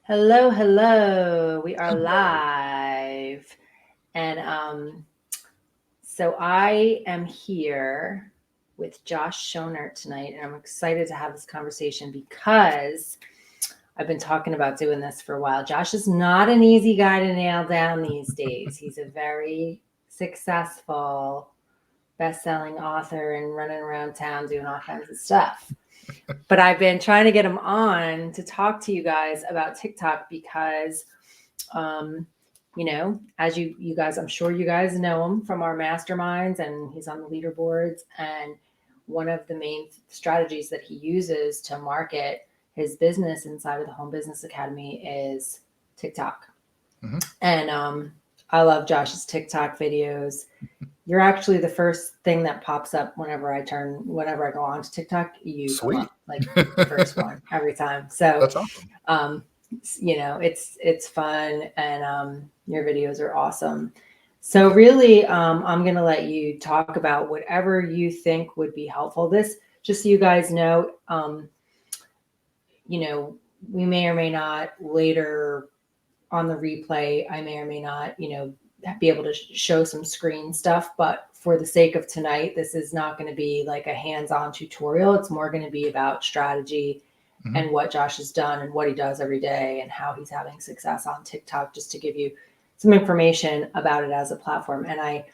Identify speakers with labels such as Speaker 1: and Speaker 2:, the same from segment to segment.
Speaker 1: Hello, hello. We are
Speaker 2: Hello.
Speaker 1: live. And so I am here with Josh Schonert tonight, and I'm excited to have this conversation because I've been talking about doing this for a while. Josh is not an easy guy to nail down these days. He's a very successful best-selling author and running around town doing all kinds of stuff. But I've been trying to get him on to talk to you guys about TikTok because, um, as you guys, I'm sure you guys know him from our masterminds, and he's on the leaderboards. And one of the main strategies that he uses to market his business inside of the Home Business Academy is TikTok.
Speaker 2: Hmm.
Speaker 1: And I love Josh's TikTok videos. You're actually the first thing that pops up whenever I go on to TikTok. You come
Speaker 2: Sweet.
Speaker 1: up like the first one every time. So,
Speaker 2: That's awesome.
Speaker 1: um, it's fun, and your videos are awesome. So
Speaker 2: Thank you.
Speaker 1: really, I'm gonna let you talk about whatever you think would be helpful. This, just so you guys know, you know, we may or may not later on the replay, I may or may not, be able to show some screen stuff. But for the sake of tonight, this is not going to be like a hands on tutorial. It's more going to be about strategy
Speaker 2: Hmm.
Speaker 1: and what Josh has done and what he does every day and how he's having success on TikTok, just to give you some information about it as a platform. And I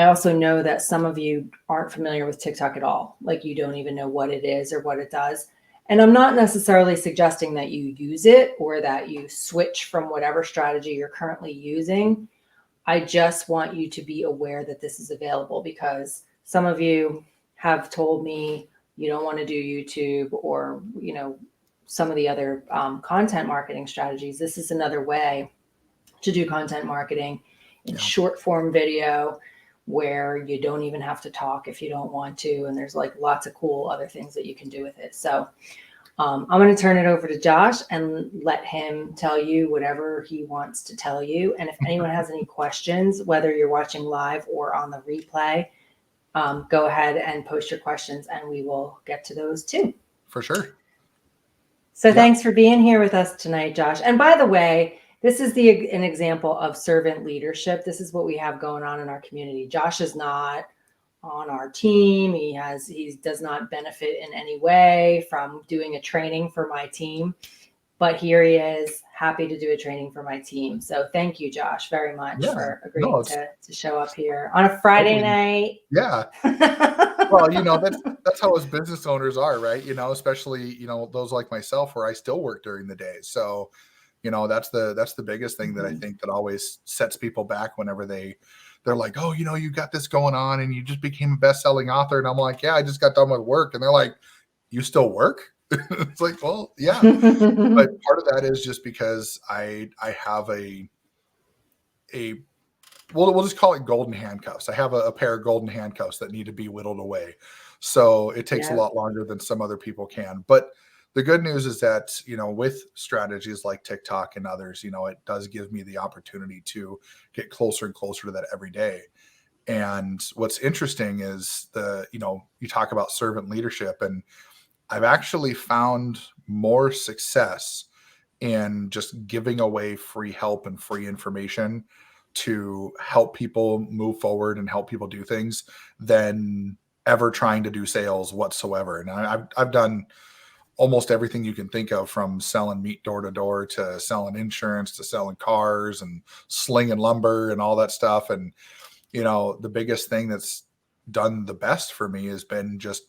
Speaker 1: also know that some of you aren't familiar with TikTok at all. Like, you don't even know what it is or what it does. And I'm not necessarily suggesting that you use it or that you switch from whatever strategy you're currently using. I just want you to be aware that this is available, because some of you have told me you don't want to do YouTube, or, some of the other content marketing strategies. This is another way to do content marketing in
Speaker 2: Yeah.
Speaker 1: short form video, where you don't even have to talk if you don't want to. And there's like lots of cool other things that you can do with it. So I'm going to turn it over to Josh and let him tell you whatever he wants to tell you. And if anyone has any questions, whether you're watching live or on the replay, go ahead and post your questions and we will get to those too.
Speaker 2: For sure.
Speaker 1: So
Speaker 2: Yeah.
Speaker 1: thanks for being here with us tonight, Josh. And by the way, this is an example of servant leadership. This is what we have going on in our community. Josh is not on our team. He does not benefit in any way from doing a training for my team, but here he is, happy to do a training for my team. So thank you, Josh, very much
Speaker 2: Yeah.
Speaker 1: for
Speaker 2: No,
Speaker 1: agreeing
Speaker 2: it's
Speaker 1: to show up here on a Friday
Speaker 2: totally.
Speaker 1: night.
Speaker 2: Yeah. Well, that's how us business owners are, right? Especially, those like myself where I still work during the day. So, that's the biggest thing that I
Speaker 1: Mhm.
Speaker 2: think that always sets people back whenever they're like, "Oh, you got this going on and you just became a best-selling author." And I'm like, "Yeah, I just got done with work." And they're like, "You still work?" It's like, "Well, yeah." But part of that is just because I have a we'll just call it golden handcuffs. I have a pair of golden handcuffs that need to be whittled away. So it takes a
Speaker 1: Yeah.
Speaker 2: lot longer than some other people can. But the good news is that, with strategies like TikTok and others, it does give me the opportunity to get closer and closer to that every day. And what's interesting is you talk about servant leadership, and I've actually found more success in just giving away free help and free information to help people move forward and help people do things than ever trying to do sales whatsoever. And I've done almost everything you can think of, from selling meat door to door to selling insurance to selling cars and slinging lumber and all that stuff. And, the biggest thing that's done the best for me has been just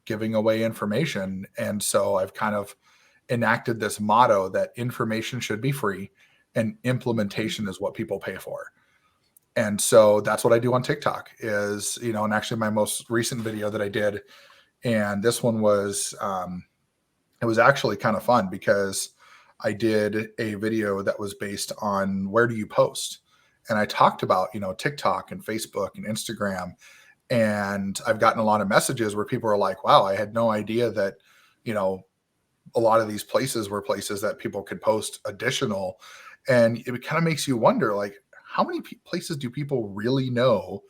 Speaker 2: giving away information. And so I've kind of enacted this motto that information should be free and implementation is what people pay for. And so that's what I do on TikTok is, and actually my most recent video that I did, and this one was, it was actually kind of fun because I did a video that was based on where do you post? And I talked about, TikTok and Facebook and Instagram. And I've gotten a lot of messages where people are like, wow, I had no idea that, you know, a lot of these places were places that people could post additional. And it kind of makes you wonder, like, how many places do people really know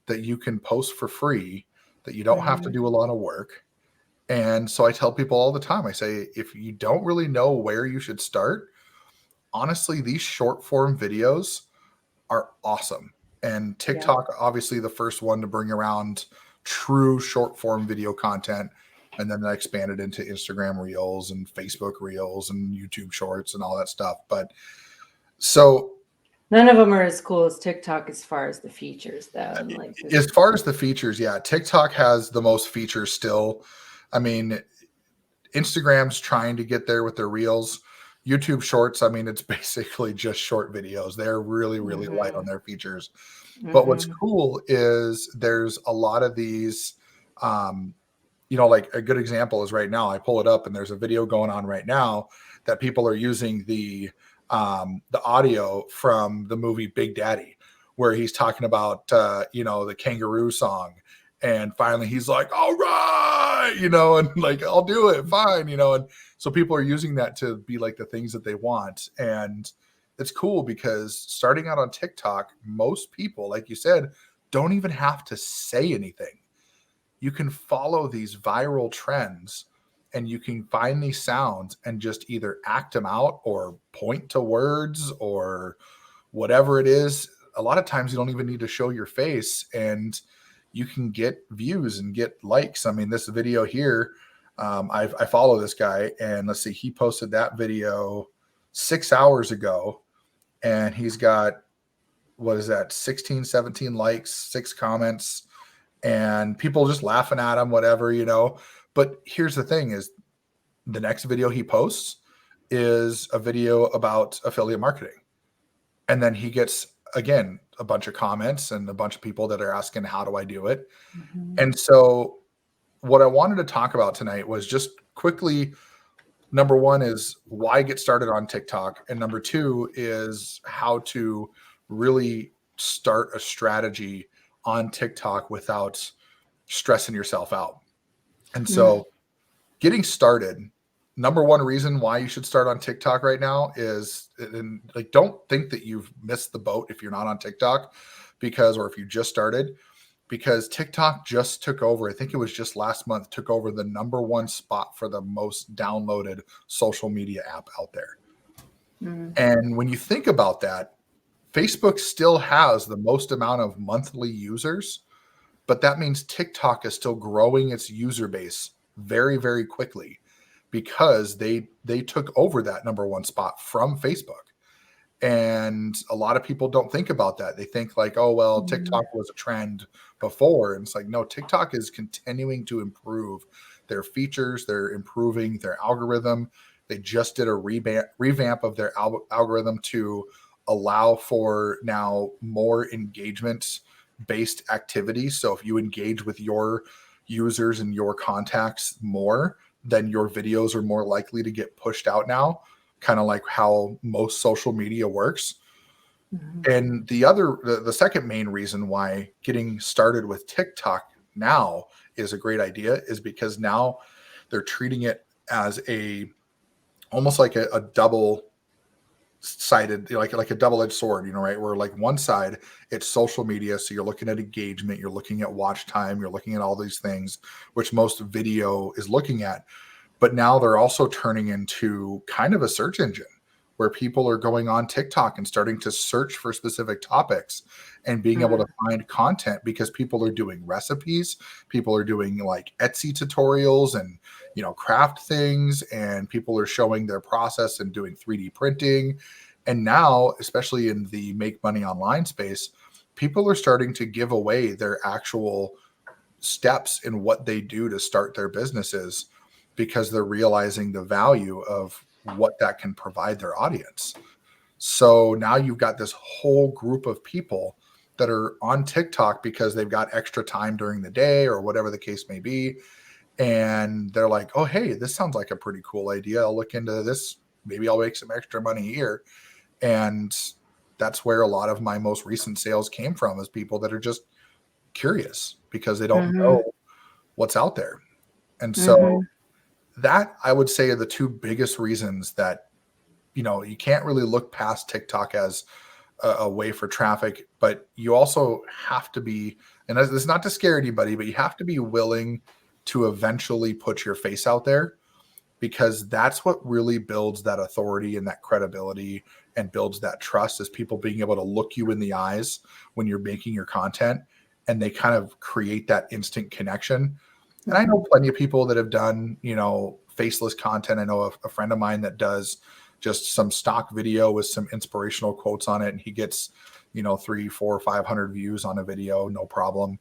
Speaker 2: that you can post for free, that you don't have to
Speaker 1: Mhm.
Speaker 2: do a lot of work, And so I tell people all the time, I say, if you don't really know where you should start, honestly, these short form videos are awesome. And
Speaker 1: Yeah.
Speaker 2: TikTok, obviously, the first one to bring around true short form video content. And then I expanded into Instagram Reels and Facebook Reels and YouTube Shorts and all that stuff. But so,
Speaker 1: None of them are as cool as TikTok as far as the features, though. And like,
Speaker 2: as far as the features, yeah, TikTok has the most features still. I mean, Instagram's trying to get there with their Reels. YouTube Shorts, I mean, it's basically just short videos. They're really, really light on their features. But what's cool is there's a lot of these, like a good example is right now, I pull it up and there's a video going on right now that people are using the audio from the movie Big Daddy, where he's talking about, the kangaroo song. And finally he's like, all right, and like, I'll do it. Fine. And so people are using that to be like the things that they want. And it's cool because starting out on TikTok, most people, like you said, don't even have to say anything. You can follow these viral trends and you can find these sounds and just either act them out or point to words or whatever it is. A lot of times you don't even need to show your face and you can get views and get likes. I mean, this video here, I follow this guy and let's see, he posted that video 6 hours ago and he's got, what is that, 16, 17 likes, 6 comments, and people just laughing at him, whatever. But here's the thing is the next video he posts is a video about affiliate marketing. And then he gets, again, a bunch of comments and a bunch of people that are asking, how do I do it? And so what I wanted to talk about tonight was just quickly, number one is why get started on TikTok. And number two is how to really start a strategy on TikTok without stressing yourself out. And so getting started, number one reason why you should start on TikTok right now is, and like, don't think that you've missed the boat if you're not on TikTok or if you just started, because TikTok just took over. I think it was just last month, took over the number one spot for the most downloaded social media app out there. And when you think about that, Facebook still has the most amount of monthly users, but that means TikTok is still growing its user base very, very quickly because they took over that number one spot from Facebook. And a lot of people don't think about that. They think like, oh, well, TikTok was a trend before. And it's like, no, TikTok is continuing to improve their features. They're improving their algorithm. They just did a revamp of their algorithm to allow for now more engagement based activities. So if you engage with your users and your contacts more, then your videos are more likely to get pushed out now, kind of like how most social media works. And the second main reason why getting started with TikTok now is a great idea is because now they're treating it as almost like a double sided, like a double-edged sword, right? Where like one side, it's social media. So you're looking at engagement, you're looking at watch time, you're looking at all these things, which most video is looking at. But now they're also turning into kind of a search engine where people are going on TikTok and starting to search for specific topics and being able to find content because people are doing recipes, people are doing like Etsy tutorials and, craft things, and people are showing their process and doing 3D printing. And now, especially in the make money online space, people are starting to give away their actual steps in what they do to start their businesses because they're realizing the value of what that can provide their audience. So now you've got this whole group of people that are on TikTok because they've got extra time during the day or whatever the case may be. And they're like, oh, hey, this sounds like a pretty cool idea. I'll look into this. Maybe I'll make some extra money here. And that's where a lot of my most recent sales came from, is people that are just curious because they don't know what's out there. And so that, I would say, are the two biggest reasons that, you can't really look past TikTok as a way for traffic, but you also have to be, and this is not to scare anybody, but you have to be willing to eventually put your face out there, because that's what really builds that authority and that credibility and builds that trust, is people being able to look you in the eyes when you're making your content, and they kind of create that instant connection. And I know plenty of people that have done, faceless content. I know a friend of mine that does just some stock video with some inspirational quotes on it, and he gets, 3, 4, 500 views on a video, no problem.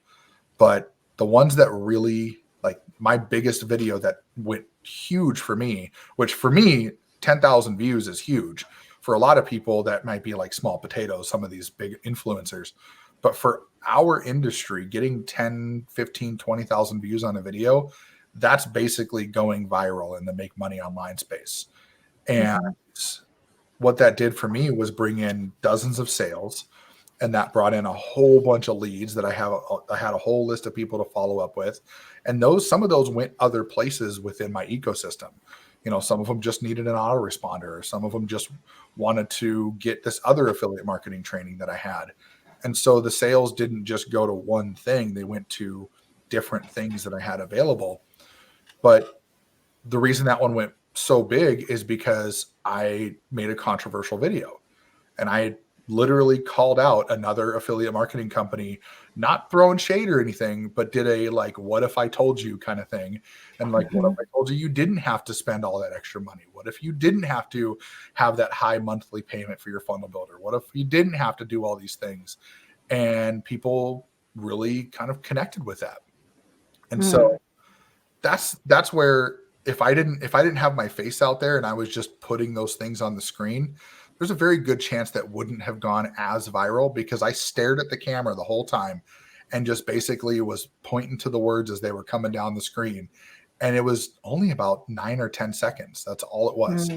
Speaker 2: But the ones that really, like my biggest video that went huge for me, which for me, 10,000 views is huge. For a lot of people, that might be like small potatoes, some of these big influencers. But for our industry, getting 10, 15, 20,000 views on a video, that's basically going viral in the make money online space. And what that did for me was bring in dozens of sales, and that brought in a whole bunch of leads that I had a whole list of people to follow up with. And some of those went other places within my ecosystem. Some of them just needed an autoresponder, or some of them just wanted to get this other affiliate marketing training that I had. And so the sales didn't just go to one thing, they went to different things that I had available. But the reason that one went so big is because I made a controversial video, and I literally called out another affiliate marketing company, not throwing shade or anything, but did a like, what if I told you kind of thing. And like, what if I told you didn't have to spend all that extra money? What if you didn't have to have that high monthly payment for your funnel builder? What if you didn't have to do all these things? And people really kind of connected with that. And so that's where, if I didn't have my face out there and I was just putting those things on the screen, there's a very good chance that wouldn't have gone as viral, because I stared at the camera the whole time and just basically was pointing to the words as they were coming down the screen. And it was only about 9 or 10 seconds. That's all it was.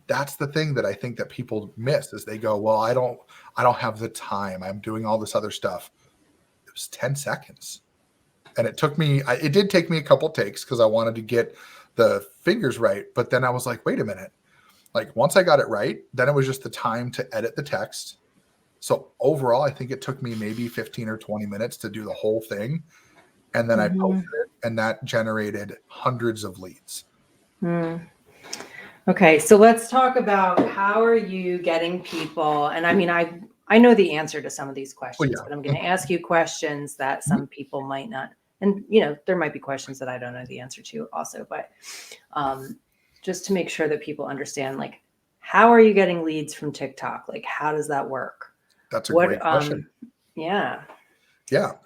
Speaker 2: That's the thing that I think that people miss, is they go, well, I don't have the time, I'm doing all this other stuff. It was 10 seconds. And it did take me a couple takes, because I wanted to get the fingers right. But then I was like, wait a minute. Like, once I got it right, then it was just the time to edit the text. So overall, I think it took me maybe 15 or 20 minutes to do the whole thing. And then I posted it, and that generated hundreds of leads.
Speaker 1: Okay, so let's talk about, how are you getting people? And I mean, I know the answer to some of these questions, but I'm going to ask you questions that some people might not. And, there might be questions that I don't know the answer to also, but just to make sure that people understand, like, how are you getting leads from TikTok? Like, how does that work?
Speaker 2: That's a great question.
Speaker 1: Yeah.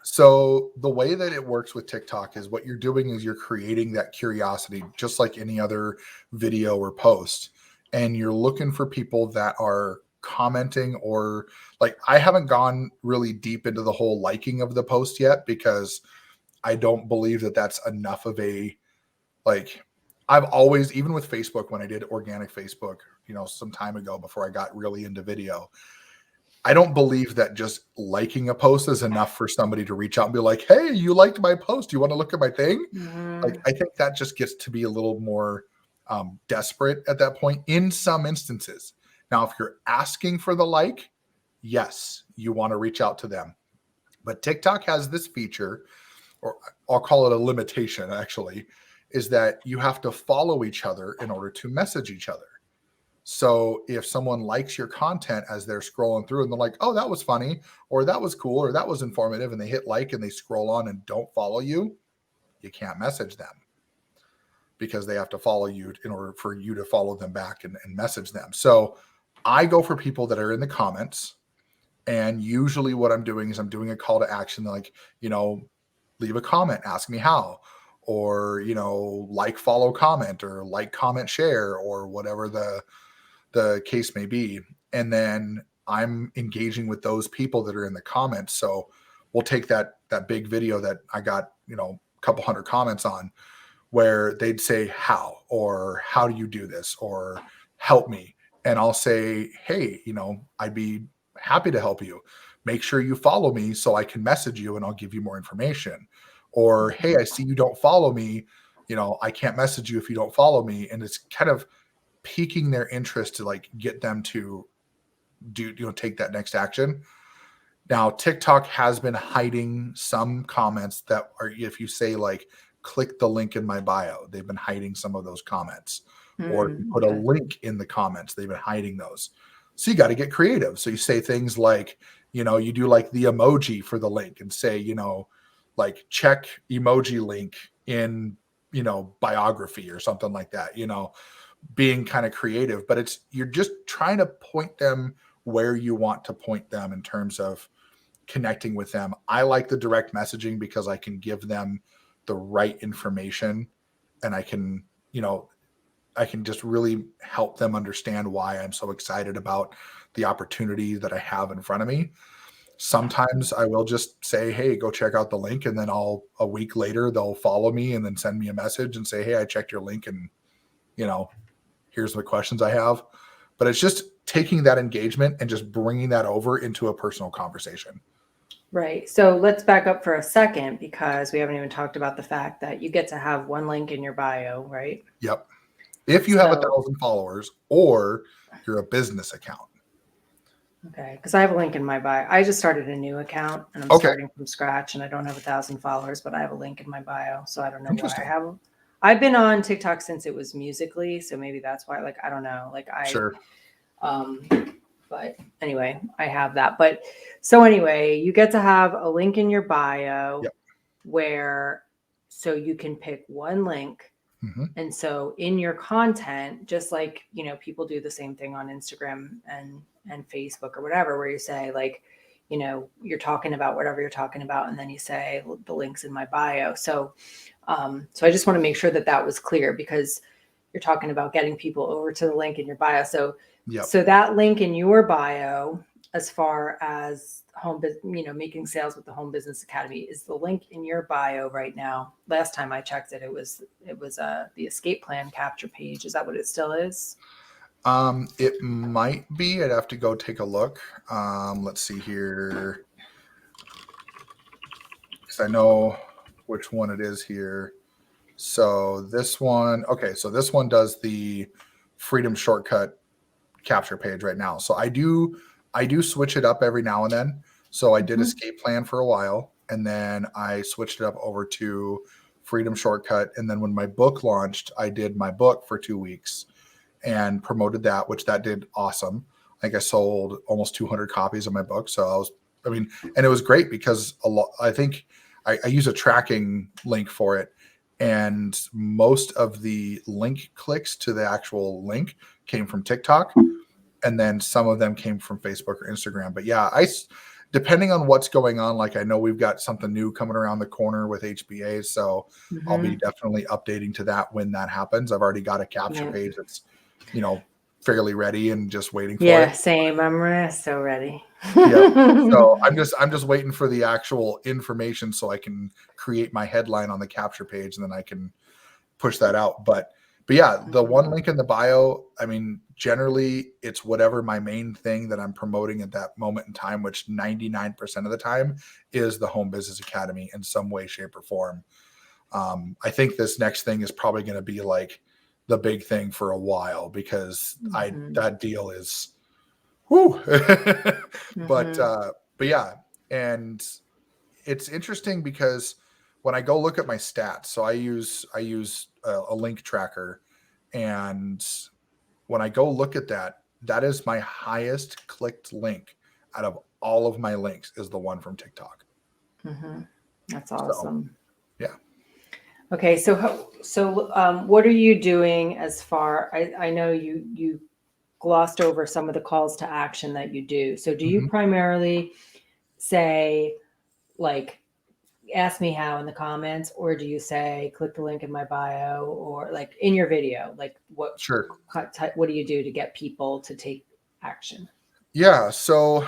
Speaker 2: So the way that it works with TikTok is, what you're doing is you're creating that curiosity, just like any other video or post. And you're looking for people that are commenting, or like, I haven't gone really deep into the whole liking of the post yet, because I don't believe that that's enough of a, like, I've always, even with Facebook, when I did organic Facebook, some time ago before I got really into video, I don't believe that just liking a post is enough for somebody to reach out and be like, hey, you liked my post, you want to look at my thing? Like, I think that just gets to be a little more desperate at that point in some instances. Now, if you're asking for the like, yes, you want to reach out to them. But TikTok has this feature, or I'll call it a limitation actually, is that you have to follow each other in order to message each other. So if someone likes your content as they're scrolling through, and they're like, oh, that was funny, or that was cool, or that was informative, and they hit like and they scroll on and don't follow you, you can't message them, because they have to follow you in order for you to follow them back and message them. So I go for people that are in the comments. And usually what I'm doing is I'm doing a call to action, like, leave a comment, ask me how, or, like, follow, comment, or like, comment, share, or whatever the case may be. And then I'm engaging with those people that are in the comments. So we'll take that big video that I got, a couple hundred comments on, where they'd say how, or how do you do this, or help me. And I'll say, hey, I'd be happy to help you. Make sure you follow me so I can message you and I'll give you more information. Or, hey, I see you don't follow me. I can't message you if you don't follow me. And it's kind of piquing their interest to like get them to take that next action. Now, TikTok has been hiding some comments that are, if you say like click the link in my bio. They've been hiding some of those comments. Or if you put a link in the comments, they've been hiding those. So you got to get creative. So you say things like, you know, you do like the emoji for the link and say, you know, like check emoji link in, you know, biography or something like that, you know, being kind of creative, but you're just trying to point them where you want to point them in terms of connecting with them. I like the direct messaging because I can give them the right information, and I can, you know, I can just really help them understand why I'm so excited about the opportunity that I have in front of me. Sometimes I will just say, hey, go check out the link. And then a week later, they'll follow me and then send me a message and say, hey, I checked your link and, you know, here's the questions I have. But it's just taking that engagement and just bringing that over into a personal conversation.
Speaker 1: Right. So let's back up for a second, because we haven't even talked about the fact that you get to have one link in your bio, right?
Speaker 2: Yep. If you have 1,000 followers or you're a business account.
Speaker 1: Okay. Because I have a link in my bio. I just started a new account and I'm starting from scratch, and I don't have 1,000 followers, but I have a link in my bio. So I don't know why I have. I've been on TikTok since it was Musical.ly. So maybe that's why, like, I don't know. Like but anyway, I have that. But so anyway, you get to have a link in your bio where, so you can pick one link. And so in your content, just like, you know, people do the same thing on Instagram and Facebook or whatever, where you say, like, you know, you're talking about whatever you're talking about, and then you say the link's in my bio. So so I just want to make sure that that was clear, because you're talking about getting people over to the link in your bio. So so that link in your bio, as far as you know, making sales with the Home Business Academy, is the link in your bio right now. Last time I checked it, it was the escape plan capture page. Is that what it still is?
Speaker 2: It might be. I'd have to go take a look. Let's see here, because I know which one it is here. So this one, okay, so this one does the Freedom Shortcut capture page right now. So I do switch it up every now and then. So I did escape plan for a while, and then I switched it up over to Freedom Shortcut. And then when my book launched, I did my book for 2 weeks and promoted that, which that did awesome. I think I sold almost 200 copies of my book. So and it was great because I think I use a tracking link for it. And most of the link clicks to the actual link came from TikTok. And then some of them came from Facebook or Instagram. But yeah, depending on what's going on, like I know we've got something new coming around the corner with HBA. So I'll be definitely updating to that when that happens. I've already got a capture page that's, you know, fairly ready and just waiting for it.
Speaker 1: Yeah, same. I'm so ready.
Speaker 2: So I'm just waiting for the actual information so I can create my headline on the capture page, and then I can push that out. But yeah, the one link in the bio, I mean, generally it's whatever my main thing that I'm promoting at that moment in time, which 99% of the time is the Home Business Academy in some way, shape, or form. I think this next thing is probably going to be like the big thing for a while, because that deal is whoo. But yeah, and it's interesting because when I go look at my stats, so I use a link tracker, and when I go look at that, that is my highest clicked link out of all of my links, is the one from TikTok.
Speaker 1: That's awesome.
Speaker 2: So, yeah.
Speaker 1: Okay, so what are you doing as far? I know you glossed over some of the calls to action that you do. So do you primarily say, like, ask me how in the comments, or do you say click the link in my bio, or like in your video, like what do you do to get people to take action?
Speaker 2: Yeah, so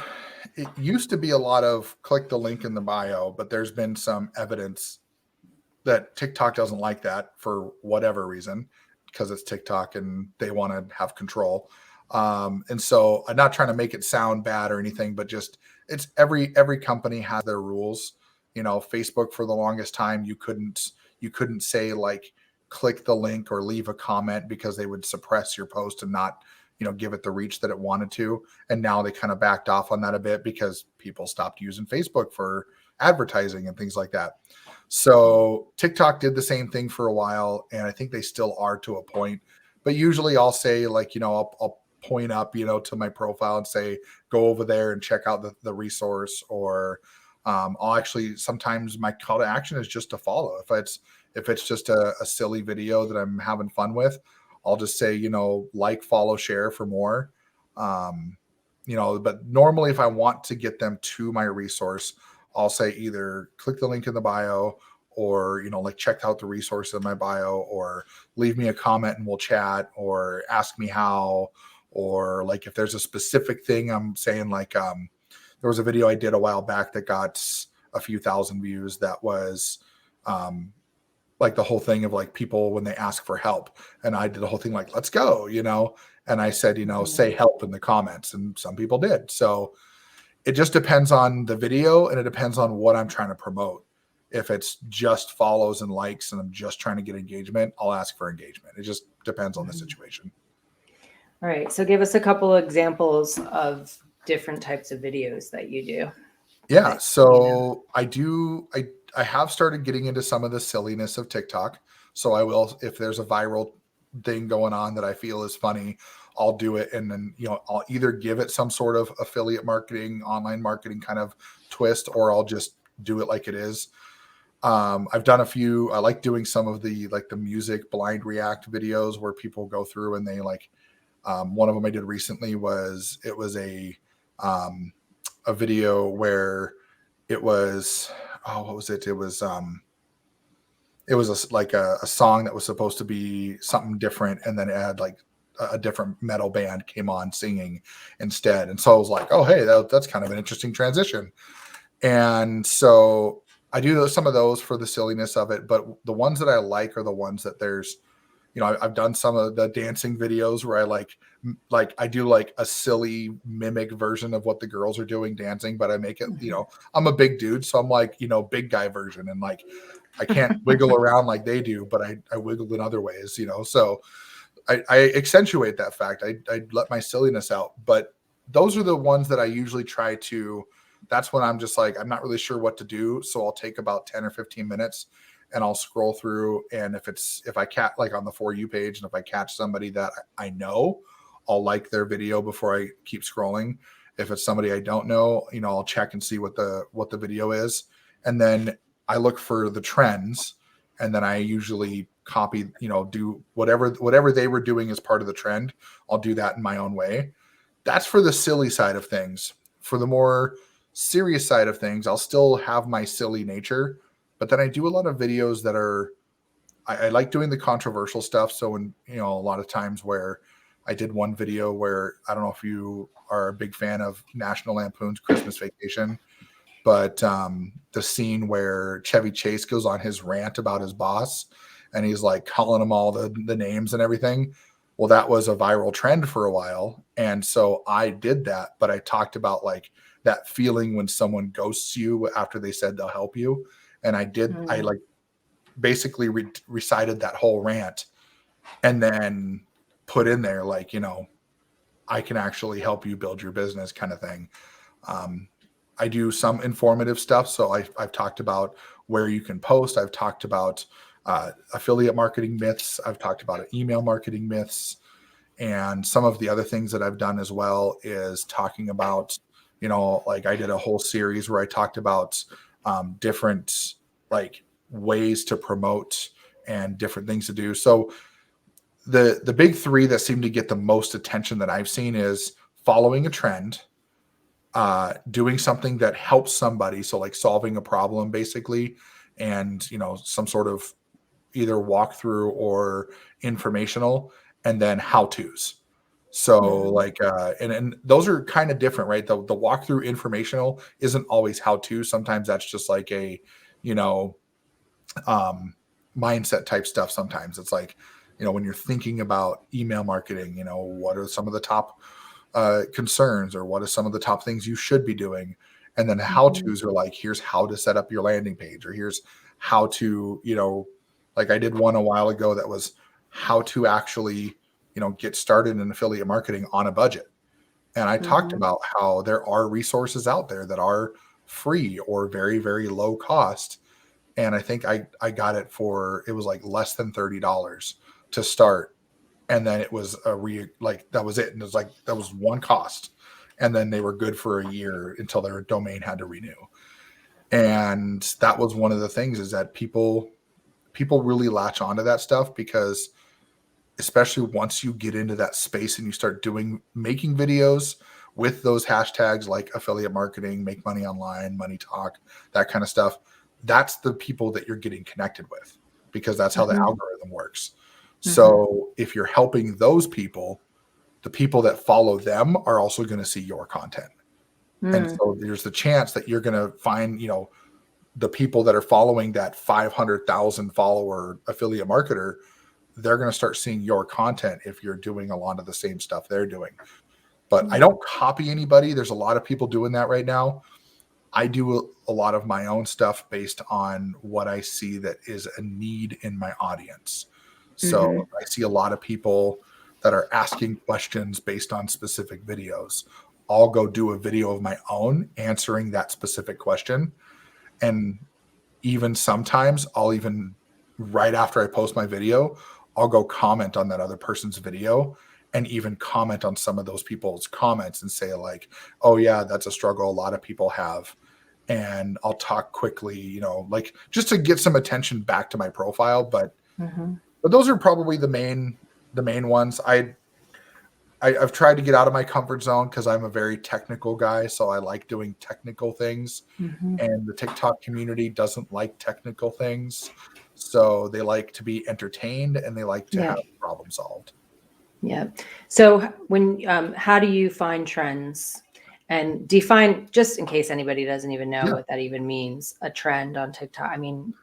Speaker 2: it used to be a lot of click the link in the bio, but there's been some evidence that TikTok doesn't like that for whatever reason, because it's TikTok and they want to have control. And so I'm not trying to make it sound bad or anything, but just it's every company has their rules. You know, Facebook for the longest time, you couldn't say like click the link or leave a comment, because they would suppress your post and not, you know, give it the reach that it wanted to. And now they kind of backed off on that a bit because people stopped using Facebook for advertising and things like that. So TikTok did the same thing for a while, and I think they still are to a point. But usually I'll say, like, I'll point up, to my profile and say, go over there and check out the resource. Or I'll actually, sometimes my call to action is just to follow. If it's just a silly video that I'm having fun with, I'll just say, like, follow, share for more. But normally if I want to get them to my resource, I'll say either click the link in the bio, or, like, check out the resource in my bio, or leave me a comment and we'll chat, or ask me how, or like if there's a specific thing I'm saying, like, there was a video I did a while back that got a few thousand views that was like the whole thing of like people when they ask for help, and I did the whole thing like, let's go, and I said, say help in the comments, and some people did. So it just depends on the video, and it depends on what I'm trying to promote. If it's just follows and likes and I'm just trying to get engagement, I'll ask for engagement. It just depends on the situation.
Speaker 1: All right. So give us a couple of examples of different types of videos that you do.
Speaker 2: Yeah. So I have started getting into some of the silliness of TikTok. So I will, if there's a viral thing going on that I feel is funny, I'll do it. And then, I'll either give it some sort of affiliate marketing, online marketing kind of twist, or I'll just do it like it is. I've done a few. I like doing some of the music blind react videos where people go through and they like, one of them I did recently was a video where it was, what was it? It was a song that was supposed to be something different, and then it had like a different metal band came on singing instead. And so I was like, oh, hey, that's kind of an interesting transition. And so I do some of those for the silliness of it, but the ones that I like are the ones that there's, I've done some of the dancing videos where I do like a silly mimic version of what the girls are doing dancing, but I make it, I'm a big dude. So I'm like, big guy version. And like, I can't wiggle around like they do, but I wiggle in other ways, so I accentuate that fact. I let my silliness out, but those are the ones that I usually try to, that's when I'm just like, I'm not really sure what to do. So I'll take about 10 or 15 minutes and I'll scroll through. And if I catch like on the For You page, and if I catch somebody that I know, I'll like their video before I keep scrolling. If it's somebody I don't know, I'll check and see what the video is. And then I look for the trends, and then I usually copy, do whatever they were doing as part of the trend. I'll do that in my own way. That's for the silly side of things. For the more serious side of things, I'll still have my silly nature, but then I do a lot of videos that are, I like doing the controversial stuff. So when, a lot of times where I did one video where, I don't know if you are a big fan of National Lampoon's Christmas Vacation, but the scene where Chevy Chase goes on his rant about his boss, and he's like calling him all the names and everything. Well, that was a viral trend for a while. And so I did that, but I talked about like that feeling when someone ghosts you after they said they'll help you. And I like basically recited that whole rant, and then put in there like, I can actually help you build your business kind of thing. I do some informative stuff. So I've talked about where you can post. I've talked about affiliate marketing myths. I've talked about email marketing myths. And some of the other things that I've done as well is talking about, like I did a whole series where I talked about different like ways to promote and different things to do. So the big three that seem to get the most attention that I've seen is following a trend, doing something that helps somebody. So like solving a problem basically, and, some sort of either walkthrough or informational, and then how-tos. So like, and those are kind of different, right? The walkthrough informational isn't always how-to. Sometimes that's just like a, mindset type stuff. Sometimes it's like, when you're thinking about email marketing, what are some of the top concerns, or what are some of the top things you should be doing? And then how-tos are like, here's how to set up your landing page, or here's how to, like I did one a while ago that was how to actually, get started in affiliate marketing on a budget. And I talked about how there are resources out there that are free or very, very low cost. And I think I got it for, it was like less than $30 to start. And then it was that was it. And it was like, that was one cost. And then they were good for a year until their domain had to renew. And that was one of the things, is that people really latch onto that stuff, because especially once you get into that space and you start making videos with those hashtags like affiliate marketing, make money online, money talk, that kind of stuff, that's the people that you're getting connected with, because that's how the algorithm works. So if you're helping those people, the people that follow them are also going to see your content. And so there's the chance that you're going to find, the people that are following that 500,000 follower affiliate marketer, they're going to start seeing your content if you're doing a lot of the same stuff they're doing. But I don't copy anybody. There's a lot of people doing that right now. I do a lot of my own stuff based on what I see that is a need in my audience. So I see a lot of people that are asking questions based on specific videos. I'll go do a video of my own answering that specific question. And even sometimes right after I post my video, I'll go comment on that other person's video, and even comment on some of those people's comments and say like, oh yeah, that's a struggle a lot of people have. And I'll talk quickly, like just to get some attention back to my profile. But those are probably the main ones. I've tried to get out of my comfort zone because I'm a very technical guy. So I like doing technical things, and the TikTok community doesn't like technical things. So they like to be entertained, and they like to have the problem solved.
Speaker 1: Yeah. So how do you find trends, and define, just in case anybody doesn't even know what that even means, a trend on TikTok? I mean,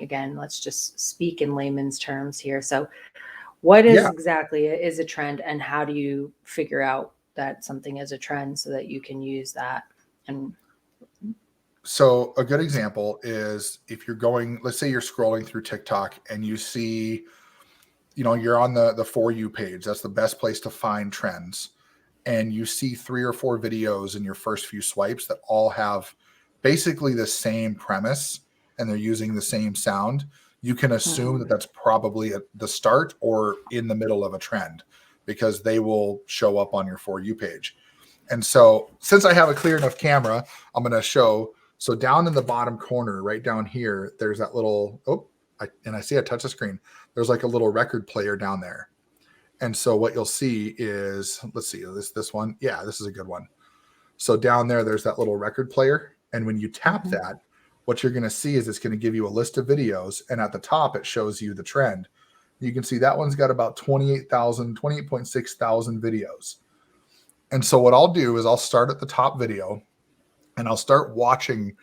Speaker 1: again, let's just speak in layman's terms here. So what exactly is a trend, and how do you figure out that something is a trend so that you can use that? And
Speaker 2: so a good example is if you're let's say you're scrolling through TikTok and you see, you're on the For You page. That's the best place to find trends. And you see 3 or 4 videos in your first few swipes that all have basically the same premise, and they're using the same sound. You can assume that that's probably at the start or in the middle of a trend, because they will show up on your For You page. And so since I have a clear enough camera, I'm going to show. So down in the bottom corner, right down here, there's that little, I see I touch the screen. There's like a little record player down there. And so what you'll see is, let's see, this one. Yeah, this is a good one. So down there's that little record player. And when you tap that, what you're going to see is it's going to give you a list of videos. And at the top, it shows you the trend. You can see that one's got about 28.6 thousand videos. And so what I'll do is I'll start at the top video, and I'll start watching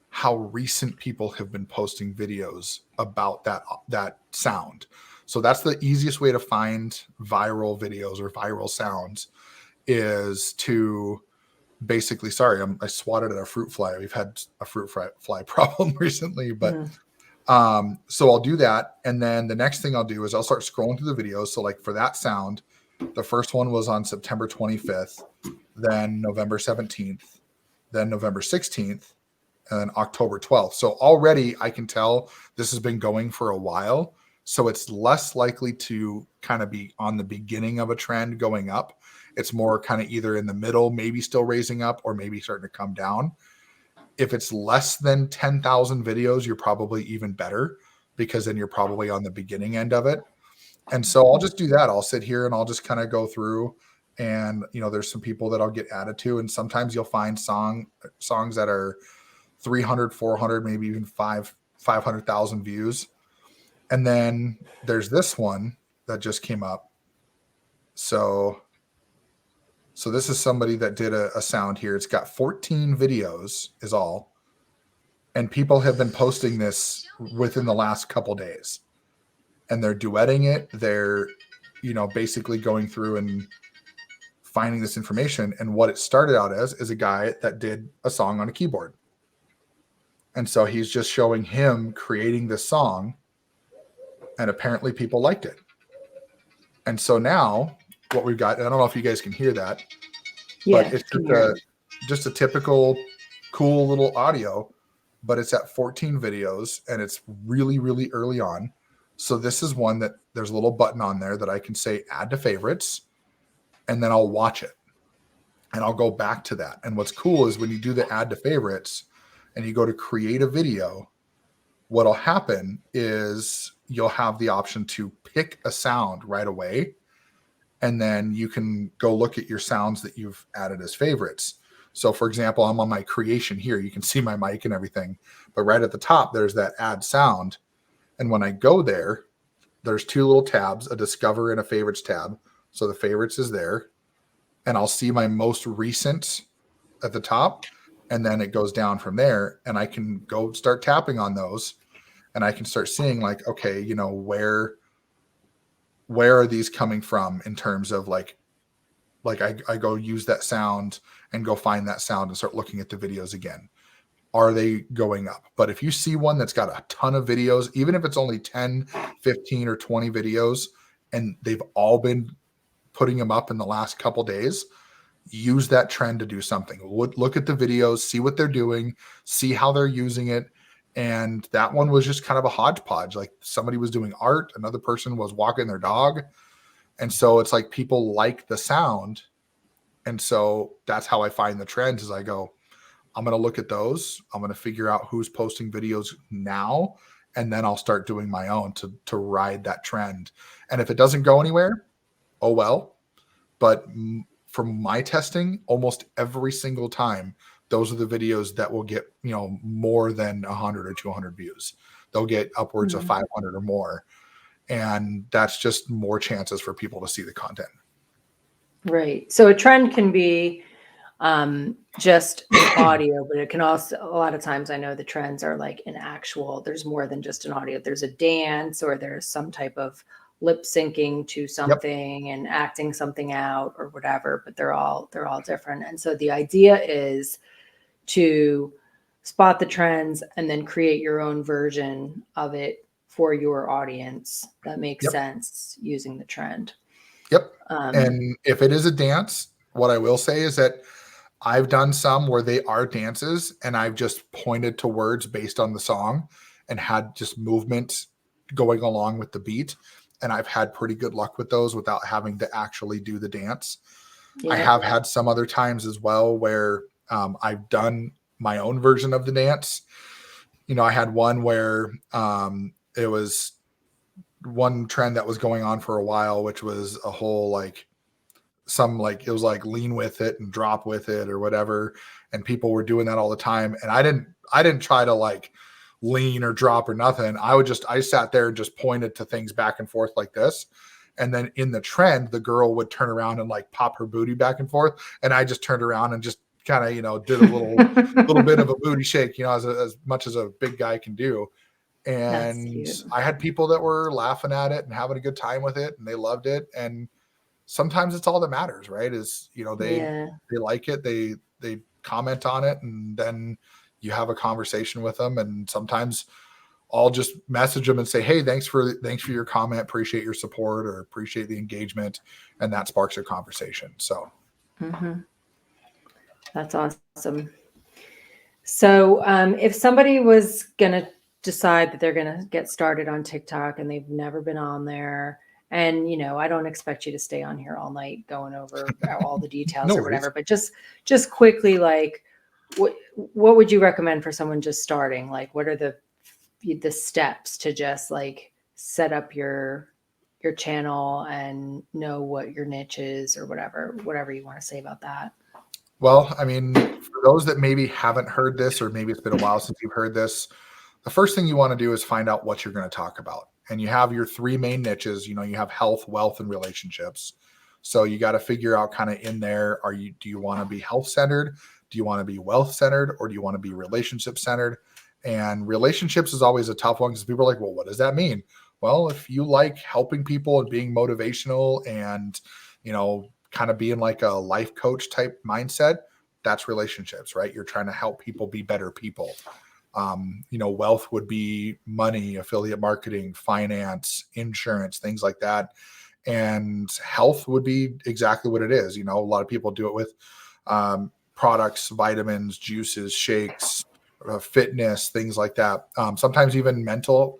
Speaker 2: how recent people have been posting videos about that sound. So that's the easiest way to find viral videos or viral sounds, is to basically, I swatted at a fruit fly. We've had a fruit fly problem recently, but so I'll do that. And then the next thing I'll do is I'll start scrolling through the videos. So like for that sound, the first one was on September 25th, then November 17th, then November 16th, and then October 12th. So already I can tell this has been going for a while. So it's less likely to kind of be on the beginning of a trend going up. It's more kind of either in the middle, maybe still raising up, or maybe starting to come down. If it's less than 10,000 videos, you're probably even better, because then you're probably on the beginning end of it. And so I'll just do that. I'll sit here and I'll just kind of go through, and there's some people that I'll get added to, and sometimes you'll find songs that are 300, 400, maybe even 500,000 views. And then there's this one that just came up. So this is somebody that did a sound here. It's got 14 videos is all. And people have been posting this within the last couple days. And they're duetting it. They're, basically going through and finding this information. And what it started out as is a guy that did a song on a keyboard. And so he's just showing him creating this song, and apparently people liked it. And so now what we've got, and I don't know if you guys can hear that, but it's just a typical cool little audio but it's at 14 videos and it's really, really early on. So this is one that there's a little button on there that I can say add to favorites, and then I'll watch it and I'll go back to that. And what's cool is when you do the add to favorites and you go to create a video, what'll happen is you'll have the option to pick a sound right away. And then you can go look at your sounds that you've added as favorites. So for example, I'm on my creation here. You can see my mic and everything, but right at the top, there's that add sound. And when I go there, there's two little tabs, a discover and a favorites tab. So the favorites is there, and I'll see my most recent at the top. And then it goes down from there, and I can go start tapping on those, and I can start seeing like, okay, you know, where are these coming from in terms of like I go use that sound and go find that sound and start looking at the videos again. Are they going up? But if you see one that's got a ton of videos, even if it's only 10, 15, or 20 videos, and they've all been putting them up in the last couple days, use that trend to do something. Look at the videos, see what they're doing, see how they're using it. And that one was just kind of a hodgepodge. Like somebody was doing art, another person was walking their dog. And so it's like people like the sound. And so that's how I find the trends is I go, I'm going to look at those. I'm going to figure out who's posting videos now. And then I'll start doing my own to ride that trend. And if it doesn't go anywhere, oh well. But from my testing, almost every single time, those are the videos that will get, you know, more than 100 or 200 views. They'll get upwards of 500 or more. And that's just more chances for people to see the content.
Speaker 1: Right. So a trend can be just audio, but it can also, a lot of times I know the trends are like an actual, there's more than just an audio. There's a dance or there's some type of lip syncing to something and acting something out or whatever, but they're all different. And so the idea is to spot the trends and then create your own version of it for your audience that makes sense using the trend.
Speaker 2: Yep. And if it is a dance, what I will say is that I've done some where they are dances and I've just pointed to words based on the song and had just movement going along with the beat. And I've had pretty good luck with those without having to actually do the dance. I have had some other times as well where I've done my own version of the dance. You know, I had one where it was one trend that was going on for a while, which was a whole like it was like lean with it and drop with it or whatever. And people were doing that all the time. And I didn't try to like lean or drop or nothing. I sat there and just pointed to things back and forth like this. And then in the trend, the girl would turn around and like pop her booty back and forth. And I just turned around and just kind of, you know, did a little bit of a booty shake, you know, as much as a big guy can do. And I had people that were laughing at it and having a good time with it and they loved it. And sometimes it's all that matters, right? Is, you know, they like it, they comment on it, and then you have a conversation with them. And sometimes I'll just message them and say, hey, thanks for your comment, appreciate your support or appreciate the engagement, and that sparks a conversation. So
Speaker 1: that's awesome. So if somebody was gonna decide that they're gonna get started on TikTok and they've never been on there, and, you know, I don't expect you to stay on here all night going over all the details or whatever, but just quickly, like, what would you recommend for someone just starting? Like, what are the steps to just like set up your channel and know what your niche is or whatever you want to say about that?
Speaker 2: Well, I mean, for those that maybe haven't heard this, or maybe it's been a while since you've heard this, the first thing you want to do is find out what you're going to talk about. And you have your three main niches. You know, you have health, wealth, and relationships. So you got to figure out kind of in there, do you want to be health centered? Do you want to be wealth centered? Or do you want to be relationship centered? And relationships is always a tough one because people are like, well, what does that mean? Well, if you like helping people and being motivational and, you know, kind of being like a life coach type mindset, that's relationships, right? You're trying to help people be better people. You know, wealth would be money, affiliate marketing, finance, insurance, things like that. And health would be exactly what it is. You know, a lot of people do it with products, vitamins, juices, shakes, fitness, things like that. Sometimes even mental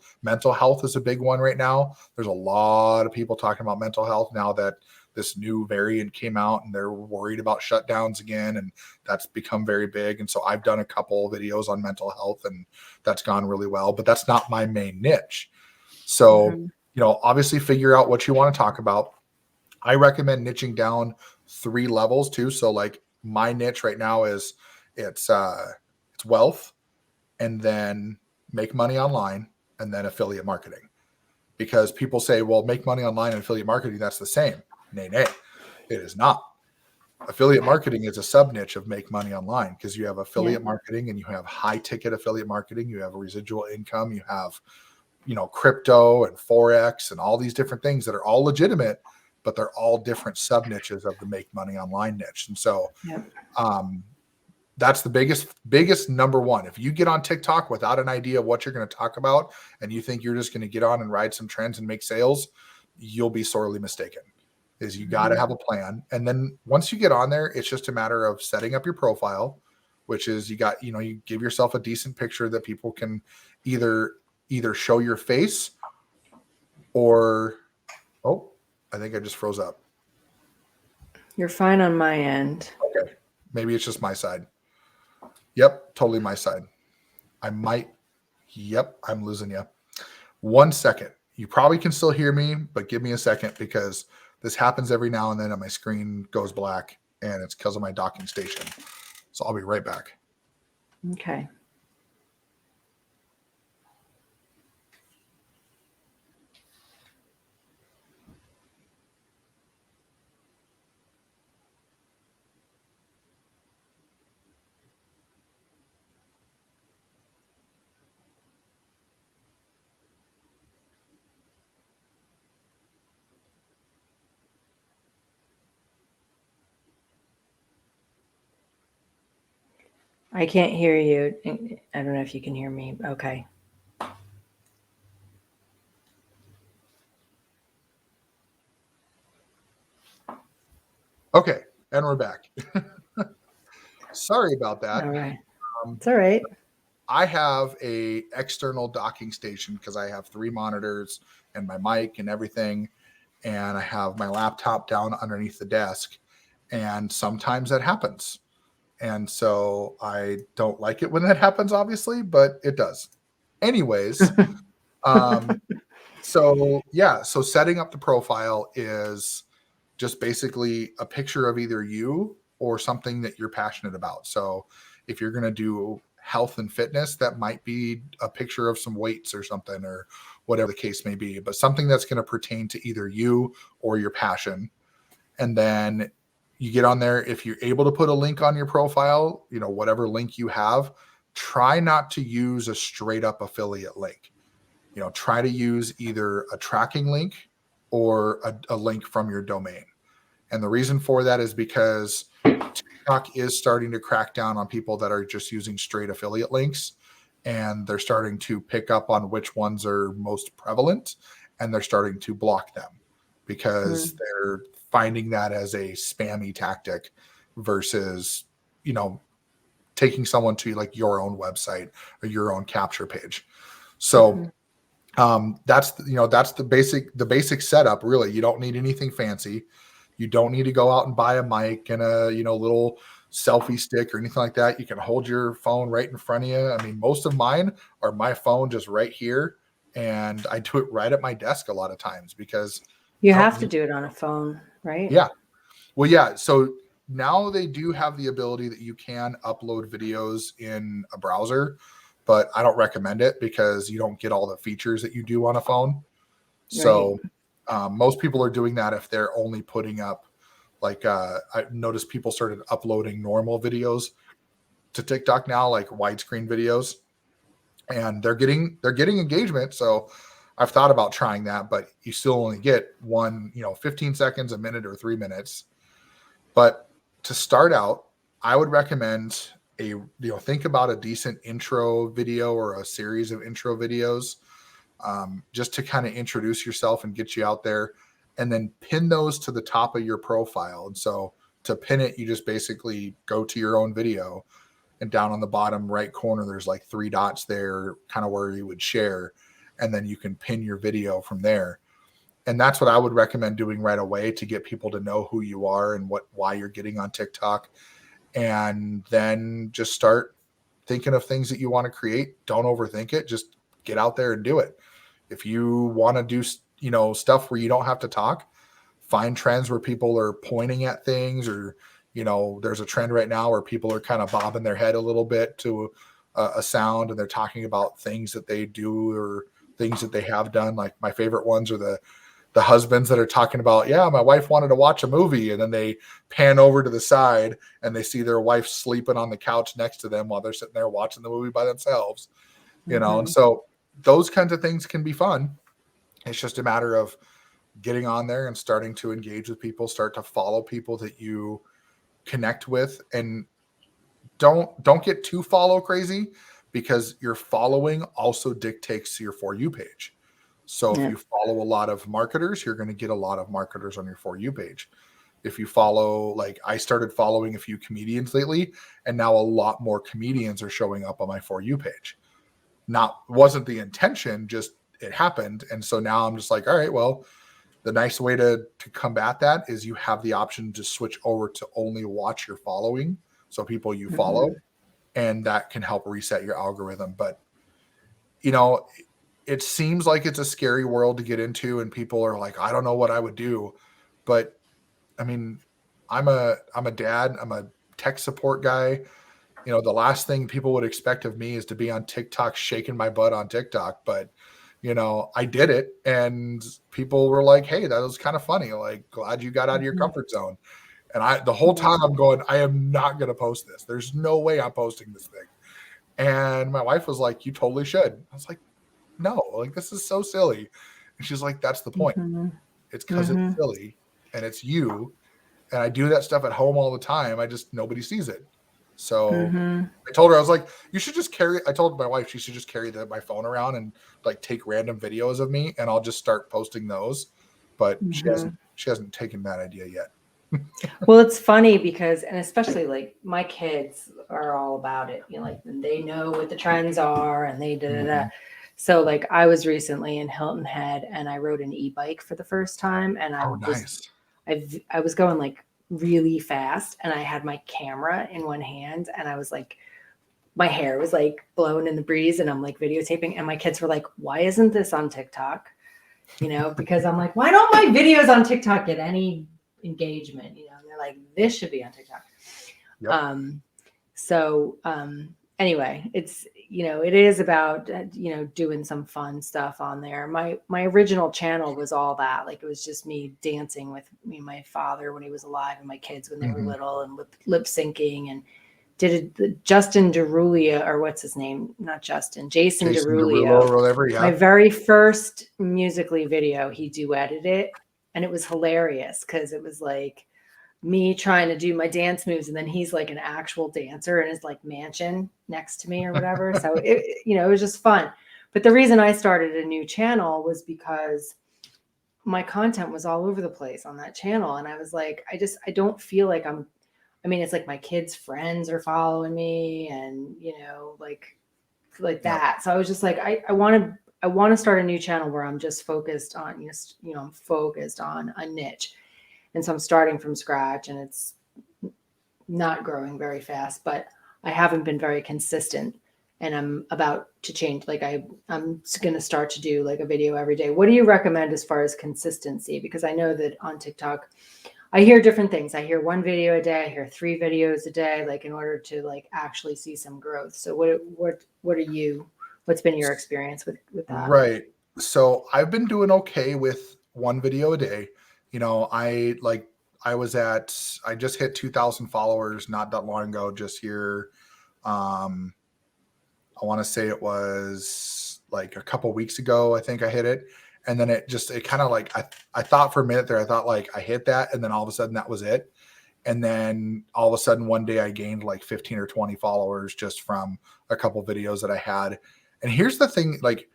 Speaker 2: health is a big one right now. There's a lot of people talking about mental health now that this new variant came out, and they're worried about shutdowns again, and that's become very big. And so I've done a couple videos on mental health, and that's gone really well, but that's not my main niche. So, obviously figure out what you want to talk about. I recommend niching down 3 levels too. So like my niche right now is it's wealth, and then make money online, and then affiliate marketing. Because people say, well, make money online and affiliate marketing, that's the same. Nay, it is not. Affiliate marketing is a sub niche of make money online, because you have affiliate marketing and you have high ticket affiliate marketing, you have a residual income, you have, crypto and Forex and all these different things that are all legitimate, but they're all different sub niches of the make money online niche. And so, that's the biggest number one. If you get on TikTok without an idea of what you're going to talk about, and you think you're just going to get on and ride some trends and make sales, you'll be sorely mistaken. Is you got to have a plan. And then once you get on there, it's just a matter of setting up your profile, which is you give yourself a decent picture that people can either show your face or, oh, I think I just froze up.
Speaker 1: You're fine on my end.
Speaker 2: Okay. Maybe it's just my side. Yep, totally my side. I'm losing you. 1 second. You probably can still hear me, but give me a second, because this happens every now and then and my screen goes black, and it's because of my docking station. So I'll be right back.
Speaker 1: Okay. I can't hear you. I don't know if you can hear me. Okay.
Speaker 2: Okay, and we're back. Sorry about that.
Speaker 1: All right. It's all right.
Speaker 2: I have a external docking station because I have 3 monitors and my mic and everything, and I have my laptop down underneath the desk, and sometimes that happens. And so I don't like it when that happens, obviously, but it does. Anyways, so setting up the profile is just basically a picture of either you or something that you're passionate about. So if you're going to do health and fitness, that might be a picture of some weights or something, or whatever the case may be, but something that's going to pertain to either you or your passion. And then you get on there. If you're able to put a link on your profile, whatever link you have, try not to use a straight up affiliate link. Try to use either a tracking link or a link from your domain. And the reason for that is because TikTok is starting to crack down on people that are just using straight affiliate links, and they're starting to pick up on which ones are most prevalent, and they're starting to block them because they're finding that as a spammy tactic versus, taking someone to like your own website or your own capture page. So that's the basic setup. Really, you don't need anything fancy. You don't need to go out and buy a mic and a little selfie stick or anything like that. You can hold your phone right in front of you. I mean, most of mine are my phone just right here, and I do it right at my desk a lot of times because
Speaker 1: you have to do it on a phone, right?
Speaker 2: Yeah. Well, yeah. So now they do have the ability that you can upload videos in a browser, but I don't recommend it because you don't get all the features that you do on a phone. So most people are doing that if they're only putting up I noticed people started uploading normal videos to TikTok now, like widescreen videos, and they're getting engagement. So I've thought about trying that, but you still only get 15 seconds, a minute, or 3 minutes. But to start out, I would recommend think about a decent intro video or a series of intro videos, just to kind of introduce yourself and get you out there, and then pin those to the top of your profile. And so to pin it, you just basically go to your own video and down on the bottom right corner, there's like 3 dots there, kind of where you would share, and then you can pin your video from there. And that's what I would recommend doing right away to get people to know who you are and why you're getting on TikTok. And then just start thinking of things that you want to create. Don't overthink it. Just get out there and do it. If you want to do, stuff where you don't have to talk, find trends where people are pointing at things, or, there's a trend right now where people are kind of bobbing their head a little bit to a sound, and they're talking about things that they do or things that they have done. Like my favorite ones are the husbands that are talking about, yeah, my wife wanted to watch a movie, and then they pan over to the side and they see their wife sleeping on the couch next to them while they're sitting there watching the movie by themselves, and so those kinds of things can be fun. It's just a matter of getting on there and starting to engage with people, start to follow people that you connect with, and don't get too follow crazy, because your following also dictates your For You page. So if you follow a lot of marketers, you're going to get a lot of marketers on your For You page. If you follow, like I started following a few comedians lately, and now a lot more comedians are showing up on my For You page. Wasn't the intention, just it happened. And so now I'm just like, all right, well, the nice way to combat that is you have the option to switch over to only watch your following. So people you follow, and that can help reset your algorithm. But, it seems like it's a scary world to get into, and people are like, I don't know what I would do. But I mean, I'm a dad, I'm a tech support guy. The last thing people would expect of me is to be on TikTok shaking my butt on TikTok. But, I did it, and people were like, hey, that was kind of funny. Like, glad you got out of your comfort zone. And the whole time I'm going, I am not going to post this. There's no way I'm posting this thing. And my wife was like, you totally should. I was like, no, like, this is so silly. And she's like, that's the point. It's because it's silly and it's you. And I do that stuff at home all the time. Nobody sees it. So I told her, I was like, I told my wife she should just carry my phone around and like take random videos of me, and I'll just start posting those. But she hasn't taken that idea yet.
Speaker 1: Well, it's funny because, and especially like my kids are all about it. Like they know what the trends are, and they da. So like I was recently in Hilton Head, and I rode an e-bike for the first time, and I was going like really fast, and I had my camera in one hand, and I was like, my hair was like blowing in the breeze, and I'm like videotaping, and my kids were like, why isn't this on TikTok? Because I'm like, why don't my videos on TikTok get any engagement? And they're like, this should be on TikTok. Anyway, it's, it is about, doing some fun stuff on there. My original channel was all that. Like, it was just me dancing with my father when he was alive, and my kids when they were little, and lip syncing, and did Justin Derulia, or what's his name? Not Justin, Jason Derulo
Speaker 2: or whatever. Yeah.
Speaker 1: My very first Musical.ly video, he duetted it, and it was hilarious because it was like me trying to do my dance moves, and then he's like an actual dancer in his like mansion next to me or whatever. So it was just fun. But the reason I started a new channel was because my content was all over the place on that channel, and I was like, I don't feel like it's like my kids' friends are following me, and like that. So I was just like, I want to start a new channel where I'm just focused on I'm focused on a niche. And so I'm starting from scratch, and it's not growing very fast, but I haven't been very consistent, and I'm about to change. Like I'm going to start to do like a video every day. What do you recommend as far as consistency? Because I know that on TikTok, I hear different things. I hear 1 video a day. I hear 3 videos a day, like in order to like actually see some growth. So what's been your experience with that?
Speaker 2: Right. So I've been doing okay with 1 video a day. I just hit 2,000 followers not that long ago, just here. I want to say it was like a couple weeks ago. I think I hit it. And then it kind of like, I thought for a minute there, I thought like I hit that, and then all of a sudden that was it. And then all of a sudden one day I gained like 15 or 20 followers just from a couple videos that I had. And here's the thing, like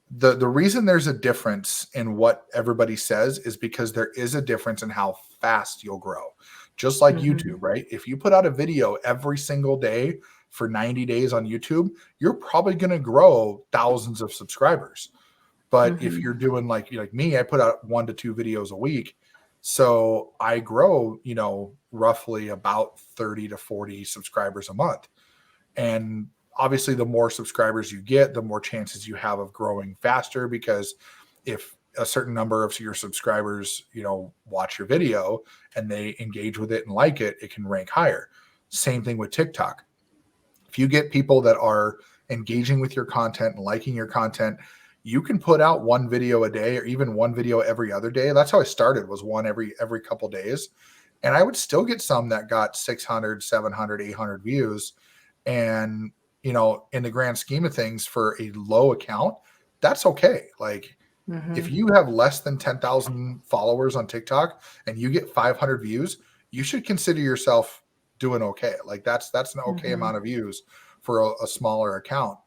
Speaker 2: the reason there's a difference in what everybody says is because there is a difference in how fast you'll grow. just like
Speaker 1: Mm-hmm.
Speaker 2: YouTube, right? If you put out a video every single day for 90 days on YouTube, you're probably going to grow thousands of subscribers. But if you're doing like me, I put out 1 to 2 videos a week. So I grow, roughly about 30 to 40 subscribers a month. And obviously, the more subscribers you get, the more chances you have of growing faster, because if a certain number of your subscribers, watch your video and they engage with it and like it, it can rank higher. Same thing with TikTok. If you get people that are engaging with your content and liking your content, you can put out 1 video a day or even 1 video every other day. That's how I started, was 1 every couple days. And I would still get some that got 600, 700, 800 views. And, in the grand scheme of things, for a low account, that's okay. Like, if you have less than 10,000 followers on TikTok and you get 500 views, you should consider yourself doing okay. Like, that's an okay amount of views for a smaller account.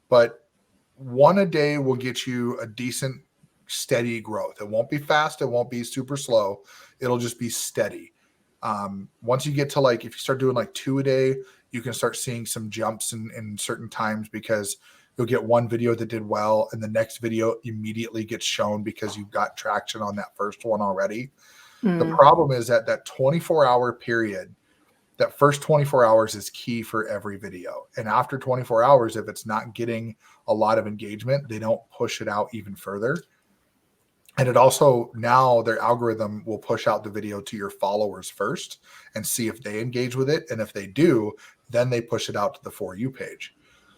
Speaker 2: But 1 a day will get you a decent, steady growth. It won't be fast. It won't be super slow. It'll just be steady. Once you get to if you start doing 2 a day, you can start seeing some jumps in certain times, because you'll get 1 video that did well and the next video immediately gets shown because you've got traction on that first one already. The problem is that 24-hour period, that first 24 hours is key for every video. And after 24 hours, if it's not getting a lot of engagement, they don't push it out even further. And it also, now their algorithm will push out the video to your followers first and see if they engage with it. And if they do, then they push it out to the For You page.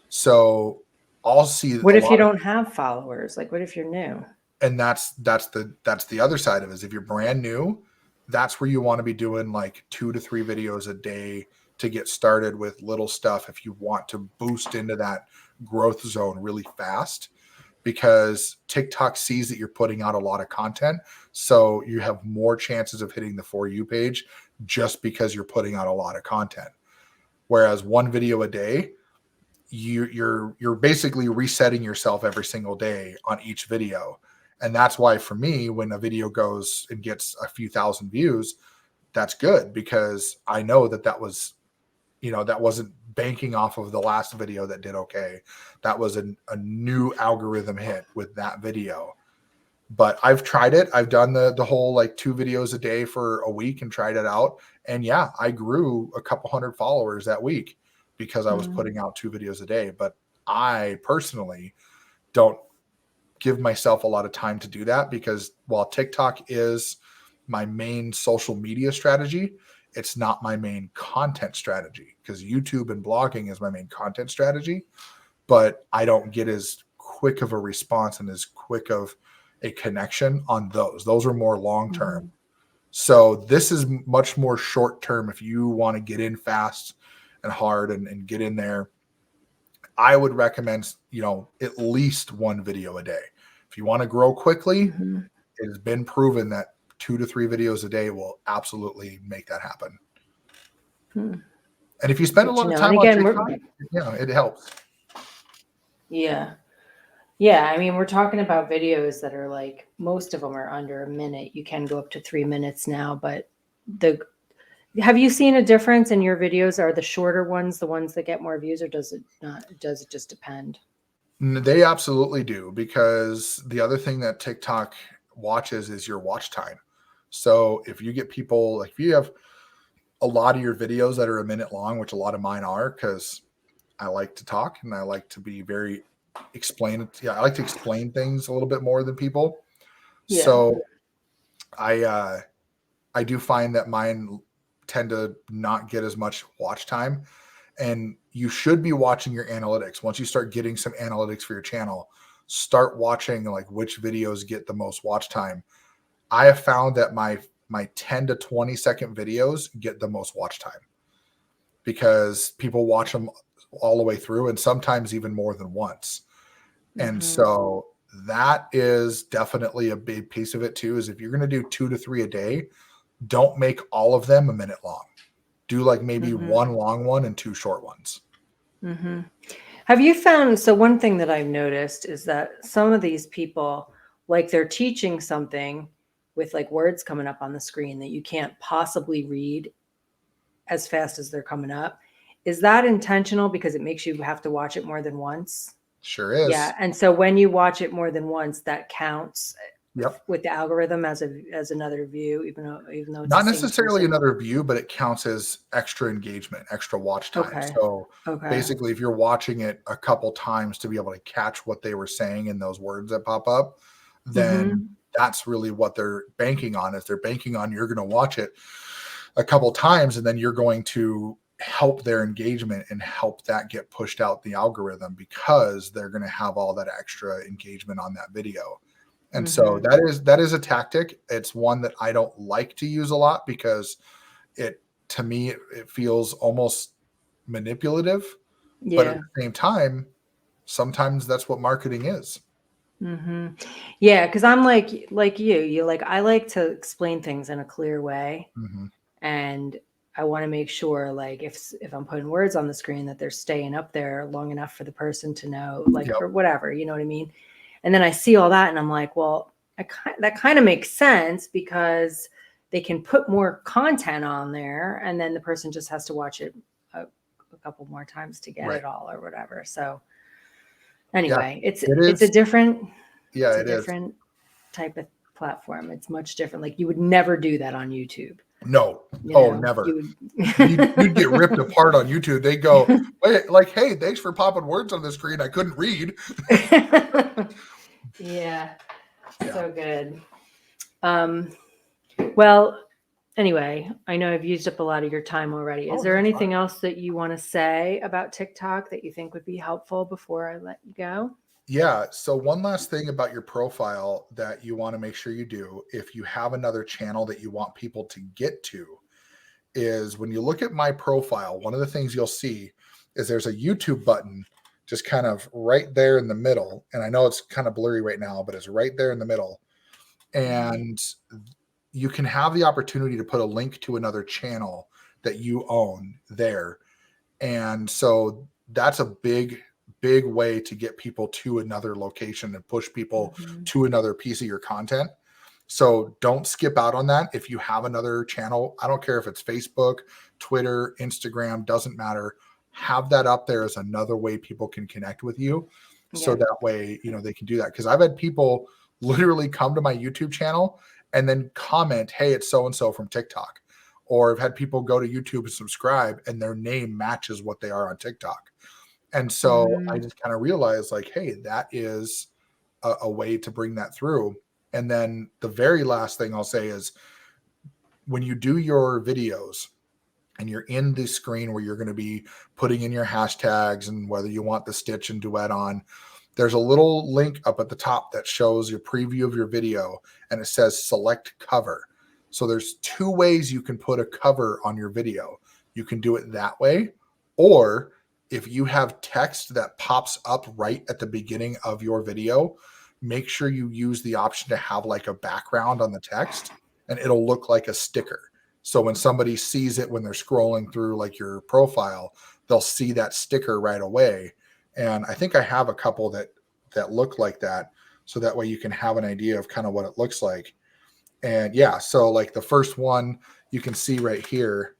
Speaker 2: So I'll see.
Speaker 1: What if you don't have followers? Like, what if you're new?
Speaker 2: And that's the other side of it, is if you're brand new, that's where you want to be doing 2 to 3 videos a day to get started with little stuff, if you want to boost into that growth zone really fast, because TikTok sees that you're putting out a lot of content. So you have more chances of hitting the For You page just because you're putting out a lot of content. Whereas 1 video a day, you're basically resetting yourself every single day on each video. And that's why, for me, when a video goes and gets a few thousand views, that's good, because I know that was, that wasn't banking off of the last video that did okay. That was a new algorithm hit with that video. But I've tried it. I've done the whole 2 videos a day for a week and tried it out. And yeah, I grew a couple hundred followers that week because I was putting out 2 videos a day. But I personally don't give myself a lot of time to do that, because while TikTok is my main social media strategy, it's not my main content strategy, because YouTube and blogging is my main content strategy. But I don't get as quick of a response and as quick of a connection on those. Those are more long-term. So this is much more short-term. If you want to get in fast and hard and get in there, I would recommend, at least 1 video a day. If you want to grow quickly, it has been proven that 2 to 3 videos a day will absolutely make that happen. And if you spend a lot of time on TikTok, it helps.
Speaker 1: Yeah. Yeah. I mean, we're talking about videos that are most of them are under a minute. You can go up to 3 minutes now, but have you seen a difference in your videos? Are the shorter ones the ones that get more views, or does it not? Does it just depend?
Speaker 2: They absolutely do, because the other thing that TikTok watches is your watch time. So if you get people, if you have a lot of your videos that are a minute long, which a lot of mine are, because I like to talk and I like to be very I like to explain things a little bit more than people.
Speaker 1: Yeah.
Speaker 2: So I do find that mine tend to not get as much watch time. And you should be watching your analytics. Once you start getting some analytics for your channel, start watching which videos get the most watch time. I have found that my 10 to 20 second videos get the most watch time, because people watch them all the way through, and sometimes even more than once. And so that is definitely a big piece of it too, is if you're going to do 2 to 3 a day, don't make all of them a minute long. Do maybe 1 long one and 2 short ones.
Speaker 1: Have you found, so one thing that I've noticed is that some of these people, they're teaching something with like words coming up on the screen that you can't possibly read as fast as they're coming up. Is that intentional because it makes you have to watch it more than once?
Speaker 2: Sure is.
Speaker 1: Yeah. And so when you watch it more than once, that counts
Speaker 2: Yep.
Speaker 1: with the algorithm as another view, even though it's
Speaker 2: Not
Speaker 1: the same
Speaker 2: necessarily
Speaker 1: person.
Speaker 2: another view, but it counts as extra engagement, extra watch time.
Speaker 1: Okay.
Speaker 2: So
Speaker 1: Okay.
Speaker 2: basically, if you're watching it a couple times to be able to catch what they were saying in those words that pop up, then that's really what they're banking on. Is they're banking on you're going to watch it a couple times, and then you're going to help their engagement and help that get pushed out the algorithm because they're going to have all that extra engagement on that video. And so that is a tactic. It's one that I don't like to use a lot because to me it feels almost manipulative.
Speaker 1: Yeah.
Speaker 2: But at the same time, sometimes that's what marketing is.
Speaker 1: Yeah, because I'm like you like I like to explain things in a clear way, and I want to make sure like if I'm putting words on the screen that they're staying up there long enough for the person to know, like for whatever, you know what I mean? And then I see all that and I'm like, well, that kind of makes sense because they can put more content on there and then the person just has to watch it a couple more times to get it all or whatever. So anyway, it's a different type of platform. It's much different. Like you would never do that on YouTube.
Speaker 2: No. Never. You'd get ripped apart on YouTube. They go, wait, like, hey, thanks for popping words on the screen. I couldn't read.
Speaker 1: Yeah. So good. Well, anyway, I know I've used up a lot of your time already. Is there anything else that you want to say about TikTok that you think would be helpful before I let you go?
Speaker 2: Yeah. So one last thing about your profile that you want to make sure you do, if you have another channel that you want people to get to, is when you look at my profile, one of the things you'll see is there's a YouTube button just kind of right there in the middle. And I know it's kind of blurry right now, but it's right there in the middle. And you can have the opportunity to put a link to another channel that you own there. And so that's a big way to get people to another location and push people to another piece of your content. So don't skip out on that. If you have another channel, I don't care if it's Facebook, Twitter, Instagram, doesn't matter. Have that up there as another way people can connect with you. So that way, they can do that. Because I've had people literally come to my YouTube channel and then comment, hey, it's so-and-so from TikTok. Or I've had people go to YouTube and subscribe and their name matches what they are on TikTok. And so I just kind of realized like, hey, that is a way to bring that through. And then the very last thing I'll say is when you do your videos and you're in the screen where you're going to be putting in your hashtags and whether you want the stitch and duet on, there's a little link up at the top that shows your preview of your video and it says select cover. So there's two ways you can put a cover on your video. You can do it that way, or if you have text that pops up right at the beginning of your video, make sure you use the option to have like a background on the text and it'll look like a sticker. So when somebody sees it when they're scrolling through like your profile, they'll see that sticker right away. And I think I have a couple that look like that. So that way you can have an idea of kind of what it looks like. And yeah, so like the first one you can see right here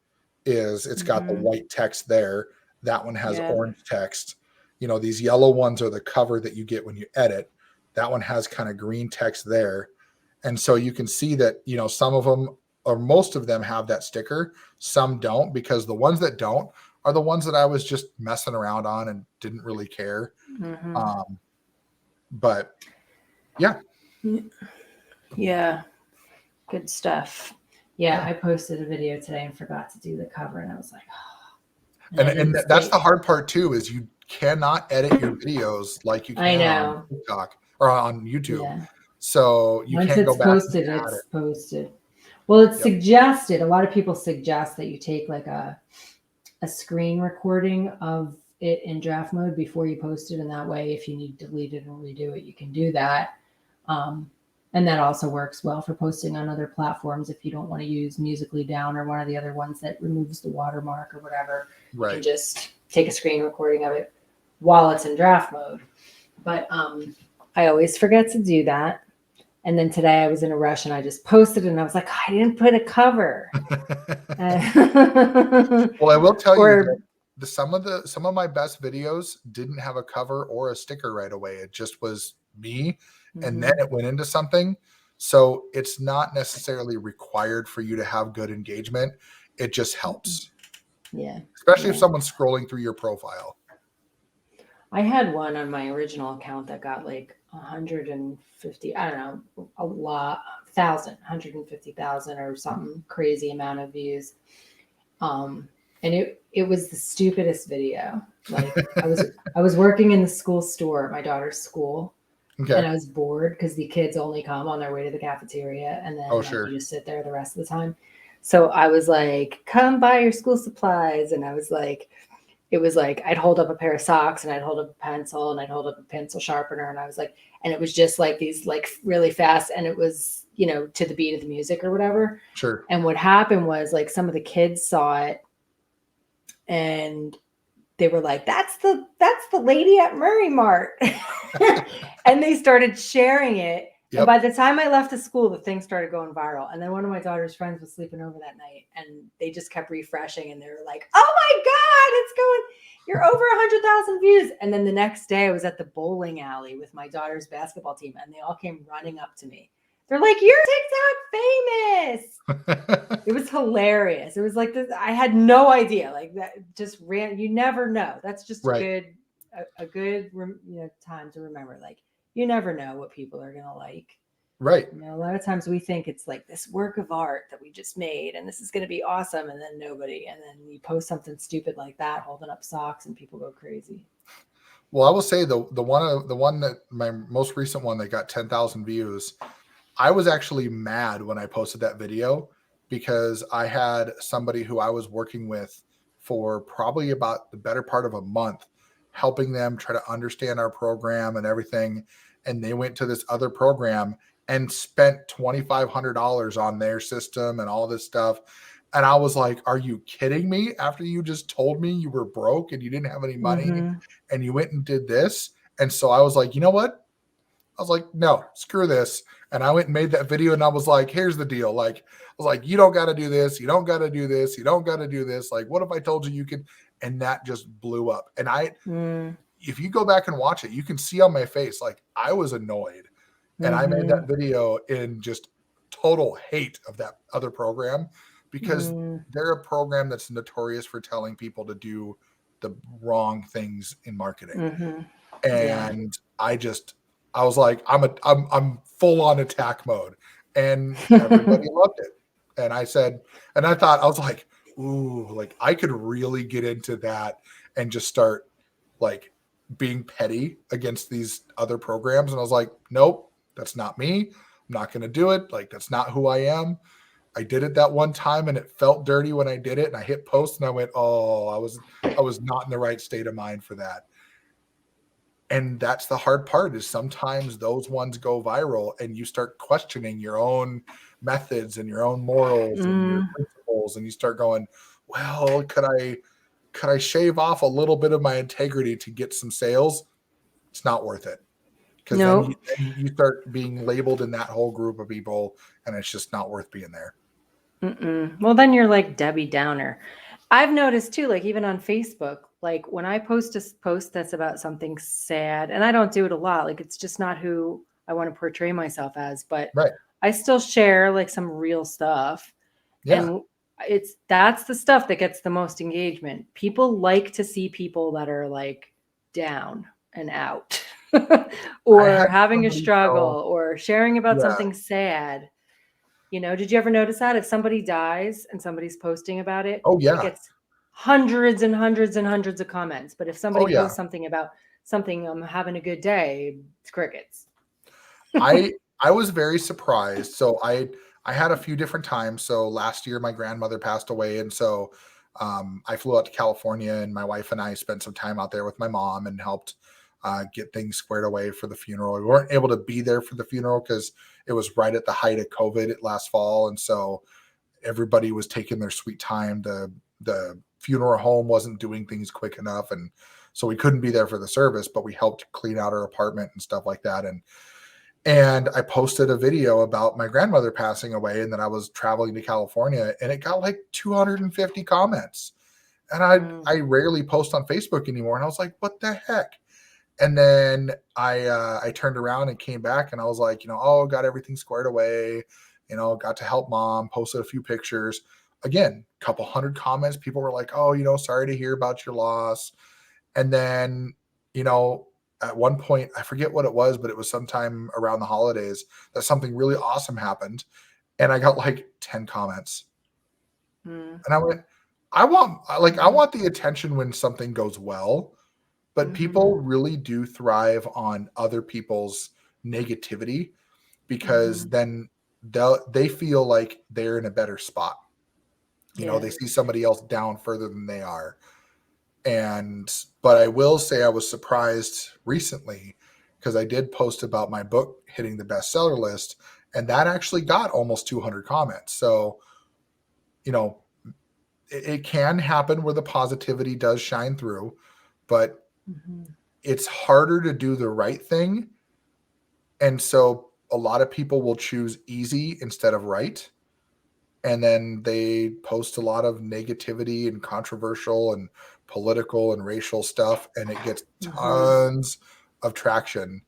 Speaker 2: is it's got the white text there. That one has orange text. These yellow ones are the cover that you get when you edit. That one has kind of green text there. And so you can see that, some of them or most of them have that sticker. Some don't, because the ones that don't are the ones that I was just messing around on and didn't really care. But yeah.
Speaker 1: Yeah. Good stuff. Yeah, I posted a video today and forgot to do the cover, and I was like, oh.
Speaker 2: And that's the hard part too, is you cannot edit your videos like you can on TikTok or on YouTube. Yeah. So you can't go back.
Speaker 1: Once it's posted, it's posted. Well, it's suggested. A lot of people suggest that you take like a screen recording of it in draft mode before you post it, and that way, if you need to delete it and redo it, you can do that. And that also works well for posting on other platforms if you don't want to use Musically Down or one of the other ones that removes the watermark or whatever. Right. You can just take a screen recording of it while it's in draft mode. But I always forget to do that. And then today I was in a rush and I just posted it and I was like, I didn't put a cover.
Speaker 2: Well, I will tell you that
Speaker 1: Or
Speaker 2: some of my best videos didn't have a cover or a sticker right away. It just was me, and then it went into something. So it's not necessarily required for you to have good engagement. It just helps.
Speaker 1: Yeah.
Speaker 2: Especially if
Speaker 1: Yeah.
Speaker 2: someone's scrolling through your profile.
Speaker 1: I had one on my original account that got like 150, I don't know, a lot, 150,000 or something crazy amount of views. And it was the stupidest video. Like I was working in the school store at my daughter's school,
Speaker 2: Okay.
Speaker 1: and I was bored because the kids only come on their way to the cafeteria, and then
Speaker 2: Oh,
Speaker 1: like
Speaker 2: sure.
Speaker 1: you just sit there the rest of the time. So I was like, "Come buy your school supplies," and I was like, it was like I'd hold up a pair of socks and I'd hold up a pencil and I'd hold up a pencil sharpener, and I was like, and it was just like these like really fast, and it was, you know, to the beat of the music or whatever.
Speaker 2: Sure.
Speaker 1: And what happened was like some of the kids saw it and they were like, that's the lady at Murray Mart. And they started sharing it.
Speaker 2: Yep.
Speaker 1: And by the time I left the school, the thing started going viral. And then one of my daughter's friends was sleeping over that night, and they just kept refreshing, and they were like, oh my God, it's going, you're over 100,000 views. And then the next day I was at the bowling alley with my daughter's basketball team, and they all came running up to me. They're like, you're TikTok famous. It was hilarious. It was like this. I had no idea. Like that just ran. You never know. That's just
Speaker 2: Right.
Speaker 1: a good, time to remember. Like you never know what people are gonna like.
Speaker 2: Right.
Speaker 1: You know, a lot of times we think it's like this work of art that we just made, and this is gonna be awesome, and then nobody. And then you post something stupid like that, holding up socks, and people go crazy.
Speaker 2: Well, I will say the one that my most recent one that got 10,000 views, I was actually mad when I posted that video because I had somebody who I was working with for probably about the better part of a month, helping them try to understand our program and everything. And they went to this other program and spent $2,500 on their system and all this stuff. And I was like, are you kidding me? After you just told me you were broke and you didn't have any money and you went and did this. And so I was like, you know what? I was like, no, screw this. And I went and made that video, and I was like, here's the deal. Like, I was like, you don't got to do this. You don't got to do this. You don't got to do this. Like, what if I told you you could? And that just blew up. And if you go back and watch it, you can see on my face, like I was annoyed. And I made that video in just total hate of that other program because they're a program that's notorious for telling people to do the wrong things in marketing. And I was like, I'm full on attack mode, and everybody loved it. And I said, and I thought, I was like, ooh, like I could really get into that and just start like being petty against these other programs. And I was like, nope, that's not me. I'm not going to do it. Like, that's not who I am. I did it that one time and it felt dirty when I did it. And I hit post and I went, oh, I was not in the right state of mind for that. And that's the hard part, is sometimes those ones go viral and you start questioning your own methods and your own morals and your principles. And you start going, well, could I shave off a little bit of my integrity to get some sales? It's not worth it. Because then you start being labeled in that whole group of people, and it's just not worth being there.
Speaker 1: Well, then you're like Debbie Downer. I've noticed too, like even on Facebook, like when I post a post that's about something sad, and I don't do it a lot, like it's just not who I want to portray myself as, but
Speaker 2: Right.
Speaker 1: I still share like some real stuff.
Speaker 2: Yeah.
Speaker 1: And that's the stuff that gets the most engagement. People like to see people that are like down and out or having a struggle or sharing about something sad. You know, did you ever notice that if somebody dies and somebody's posting about it,
Speaker 2: Oh, yeah.
Speaker 1: it gets hundreds and hundreds and hundreds of comments. But if somebody posts something about something, I'm having a good day, it's crickets.
Speaker 2: I was very surprised. So I had a few different times. So last year my grandmother passed away, and so I flew out to California, and my wife and I spent some time out there with my mom and helped get things squared away for the funeral. We weren't able to be there for the funeral because it was right at the height of COVID last fall, and so everybody was taking their sweet time. The funeral home wasn't doing things quick enough, and so we couldn't be there for the service, but we helped clean out her apartment and stuff like that. And And I posted a video about my grandmother passing away and that I was traveling to California, and it got like 250 comments. And I rarely post on Facebook anymore. And I was like, what the heck? And then I turned around and came back and I was like, oh, got everything squared away, got to help mom, posted a few pictures. Again, a couple hundred comments. People were like, oh, sorry to hear about your loss. And then, at one point, I forget what it was, but it was sometime around the holidays that something really awesome happened. And I got like 10 comments. And I went, I want the attention when something goes well, but people really do thrive on other people's negativity because then they feel like they're in a better spot. They see somebody else down further than they are. But I will say I was surprised recently because I did post about my book hitting the bestseller list, and that actually got almost 200 comments. So, it can happen where the positivity does shine through, but it's harder to do the right thing. And so a lot of people will choose easy instead of right. And then they post a lot of negativity and controversial and political and racial stuff, and it gets tons of traction.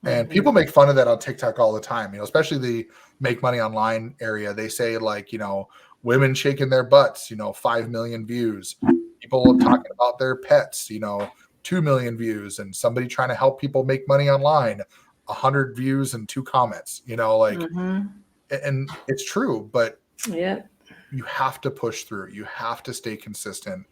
Speaker 2: And people make fun of that on TikTok all the time, especially the make money online area. They say like, women shaking their butts, 5 million views. People talking about their pets, 2 million views, and somebody trying to help people make money online, 100 views and 2 comments, and it's true, but you have to push through. You have to stay consistent.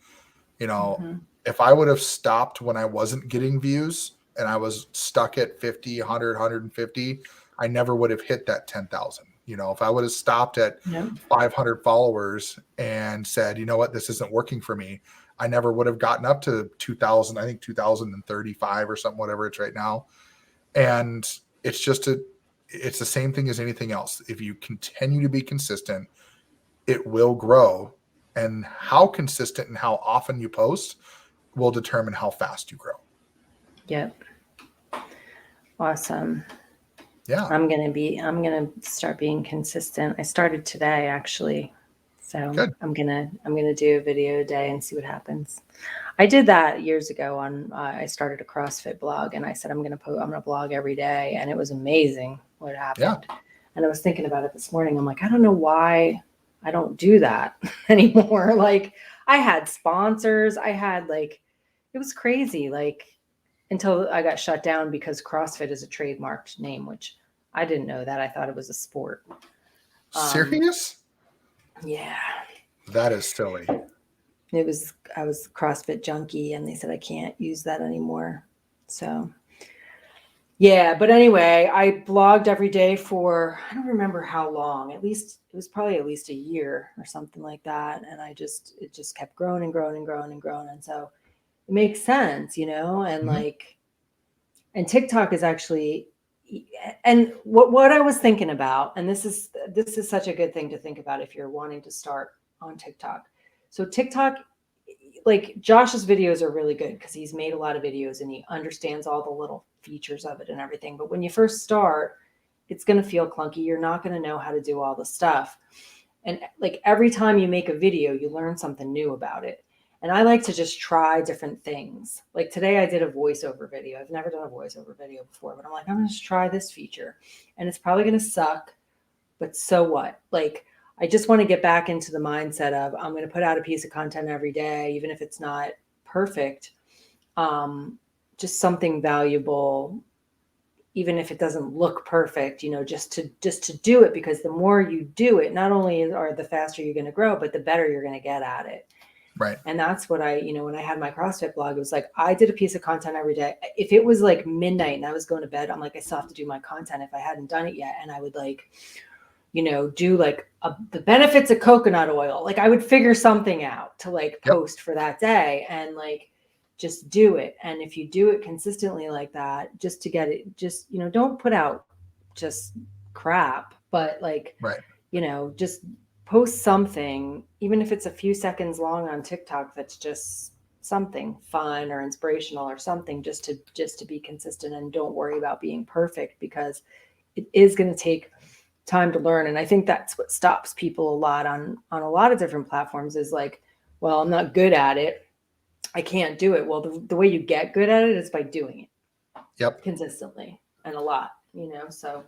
Speaker 2: If I would have stopped when I wasn't getting views and I was stuck at 50, 100, 150, I never would have hit that 10,000. If I would have stopped at 500 followers and said, you know what, this isn't working for me, I never would have gotten up to 2,000, I think 2,035 or something, whatever it's right now. And it's the same thing as anything else. If you continue to be consistent, it will grow. And how consistent and how often you post will determine how fast you grow.
Speaker 1: Yep. Awesome.
Speaker 2: Yeah.
Speaker 1: I'm going to start being consistent. I started today actually. So good. I'm going to do a video a day and see what happens. I did that years ago I started a CrossFit blog and I said, I'm going to blog every day. And it was amazing what happened. Yeah. And I was thinking about it this morning. I'm like, I don't know why I don't do that anymore. Like I had sponsors. I had it was crazy. Until I got shut down because CrossFit is a trademarked name, which I didn't know that. I thought it was a sport.
Speaker 2: Serious?
Speaker 1: Yeah.
Speaker 2: That is silly.
Speaker 1: I was CrossFit junkie and they said I can't use that anymore. So yeah, but anyway, I blogged every day for, I don't remember how long, it was probably at least a year or something like that. And it just kept growing and growing and growing and growing. And so it makes sense, and and TikTok is actually, and what I was thinking about, and this is such a good thing to think about if you're wanting to start on TikTok. So TikTok, Josh's videos are really good because he's made a lot of videos and he understands all the little features of it and everything. But when you first start, it's going to feel clunky. You're not going to know how to do all the stuff. And every time you make a video, you learn something new about it. And I like to just try different things. Like today I did a voiceover video. I've never done a voiceover video before, but I'm like, I'm going to try this feature and it's probably going to suck, but so what? I just want to get back into the mindset of I'm going to put out a piece of content every day, even if it's not perfect. Just something valuable, even if it doesn't look perfect, just to do it, because the more you do it, not only are the faster you're going to grow, but the better you're going to get at it.
Speaker 2: Right.
Speaker 1: And that's what when I had my CrossFit blog, it was I did a piece of content every day. If it was midnight and I was going to bed, I'm like, I still have to do my content if I hadn't done it yet. And I would do the benefits of coconut oil. I would figure something out to post for that day and just do it. And if you do it consistently like that, just to get it, just, don't put out just crap, but
Speaker 2: right.
Speaker 1: Just post something, even if it's a few seconds long on TikTok, that's just something fun or inspirational or something just to be consistent, and don't worry about being perfect, because it is going to take time to learn. And I think that's what stops people a lot on a lot of different platforms, is like, well, I'm not good at it, I can't do it. Well, the way you get good at it is by doing it
Speaker 2: Yep.
Speaker 1: consistently and a lot, so.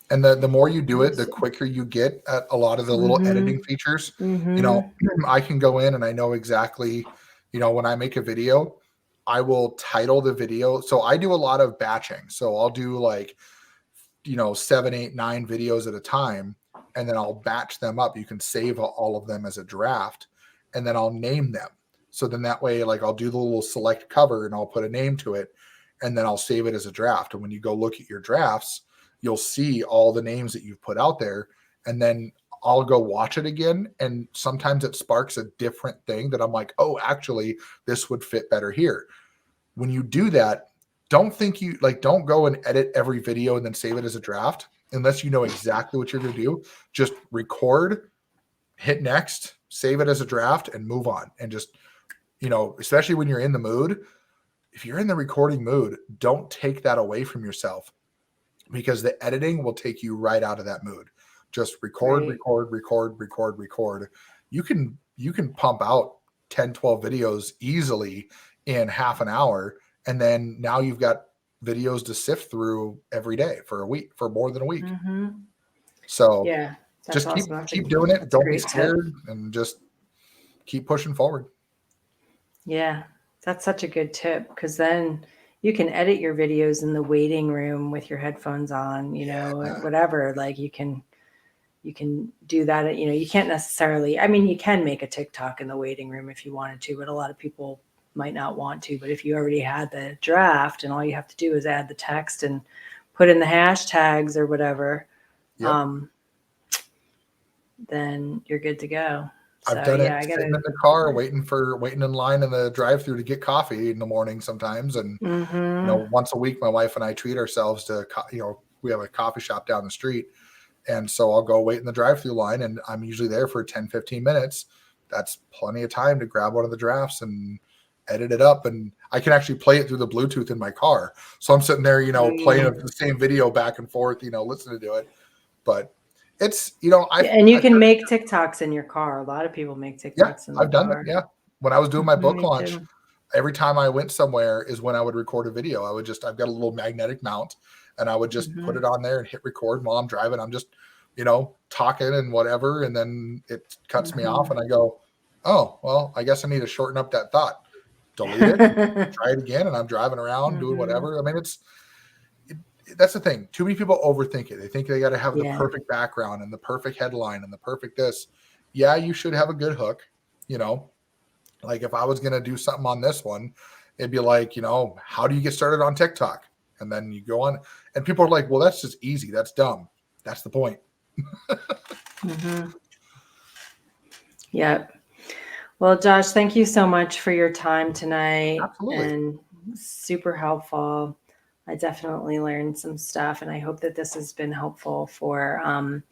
Speaker 2: And the more you do it, the quicker you get at a lot of the little editing features. I can go in and I know exactly, when I make a video, I will title the video. So I do a lot of batching. So I'll do like, 7, 8, 9 videos at a time, and then I'll batch them up. You can save all of them as a draft, and then I'll name them. So then that way, like, I'll do the little select cover and I'll put a name to it, and then I'll save it as a draft. And when you go look at your drafts, you'll see all the names that you've put out there, and then I'll go watch it again. And sometimes it sparks a different thing that I'm like, oh, actually, this would fit better here. When you do that, don't go and edit every video and then save it as a draft unless you know exactly what you're going to do. Just record, hit next, save it as a draft, and move on. And just, especially when you're in the mood, if you're in the recording mood, don't take that away from yourself, because the editing will take you right out of that mood. Just record,
Speaker 1: Right.
Speaker 2: record. You can pump out 10, 12 videos easily in half an hour. And then now you've got videos to sift through every day for a week, for more than a week. So
Speaker 1: Yeah, that's
Speaker 2: just
Speaker 1: awesome.
Speaker 2: keep doing it.
Speaker 1: That's a
Speaker 2: Don't be
Speaker 1: great tip.
Speaker 2: scared, and just keep pushing forward.
Speaker 1: Yeah, that's such a good tip, because then you can edit your videos in the waiting room with your headphones on, whatever. Like you can do that. You can't necessarily, I mean, you can make a TikTok in the waiting room if you wanted to, but a lot of people might not want to. But if you already had the draft and all you have to do is add the text and put in the hashtags or whatever,
Speaker 2: Yep.
Speaker 1: then you're good to go.
Speaker 2: I've done it sitting in the car waiting in line in the drive-through to get coffee in the morning sometimes. And, once a week, my wife and I treat ourselves to, we have a coffee shop down the street. And so I'll go wait in the drive-through line, and I'm usually there for 10, 15 minutes. That's plenty of time to grab one of the drafts and edit it up. And I can actually play it through the Bluetooth in my car. So I'm sitting there, playing the same video back and forth, listening to it. But it's,
Speaker 1: and you can make TikToks in your car. A lot of people make TikToks in their
Speaker 2: I've done
Speaker 1: car.
Speaker 2: that. Yeah. When I was doing my book
Speaker 1: Me
Speaker 2: launch,
Speaker 1: too.
Speaker 2: every time I went somewhere is when I would record a video. I've got a little magnetic mount, and I would just put it on there and hit record while I'm driving. I'm just, talking and whatever. And then it cuts me off, and I go, oh, well, I guess I need to shorten up that thought. Delete it, try it again. And I'm driving around doing whatever. I mean, that's the thing. Too many people overthink it. They think they got to have the perfect background and the perfect headline and the perfect this. Yeah, you should have a good hook. Like if I was going to do something on this one, it'd be like, how do you get started on TikTok? And then you go on, and people are like, well, that's just easy. That's dumb. That's the point.
Speaker 1: Yep. Well, Josh, thank you so much for your time tonight.
Speaker 2: Absolutely.
Speaker 1: And super helpful. I definitely learned some stuff, and I hope that this has been helpful for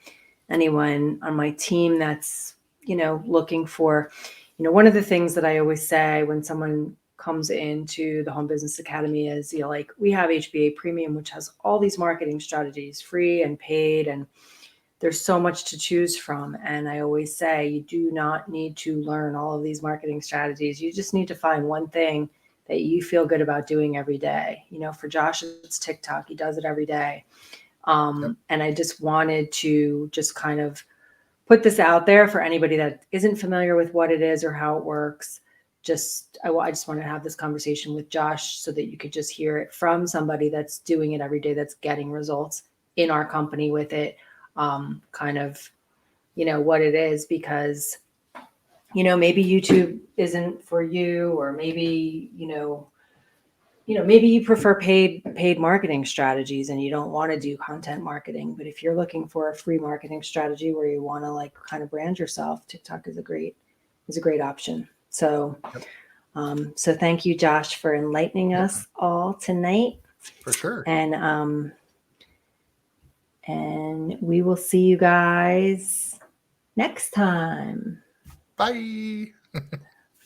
Speaker 1: anyone on my team that's, looking for, one of the things that I always say when someone comes into the Home Business Academy is, like, we have HBA Premium, which has all these marketing strategies, free and paid, and there's so much to choose from. And I always say, you do not need to learn all of these marketing strategies. You just need to find one thing that you feel good about doing every day. For Josh, it's TikTok. He does it every day. And I just wanted to just kind of put this out there for anybody that isn't familiar with what it is or how it works. I just want to have this conversation with Josh so that you could just hear it from somebody that's doing it every day, that's getting results in our company with it. Kind of, what it is, because, maybe YouTube isn't for you, or maybe, maybe you prefer paid marketing strategies and you don't want to do content marketing. But if you're looking for a free marketing strategy where you want to like kind of brand yourself, TikTok is a great option. So, so thank you, Josh, for enlightening us all tonight.
Speaker 2: For sure.
Speaker 1: And we will see you guys next time.
Speaker 2: Bye.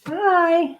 Speaker 1: Bye.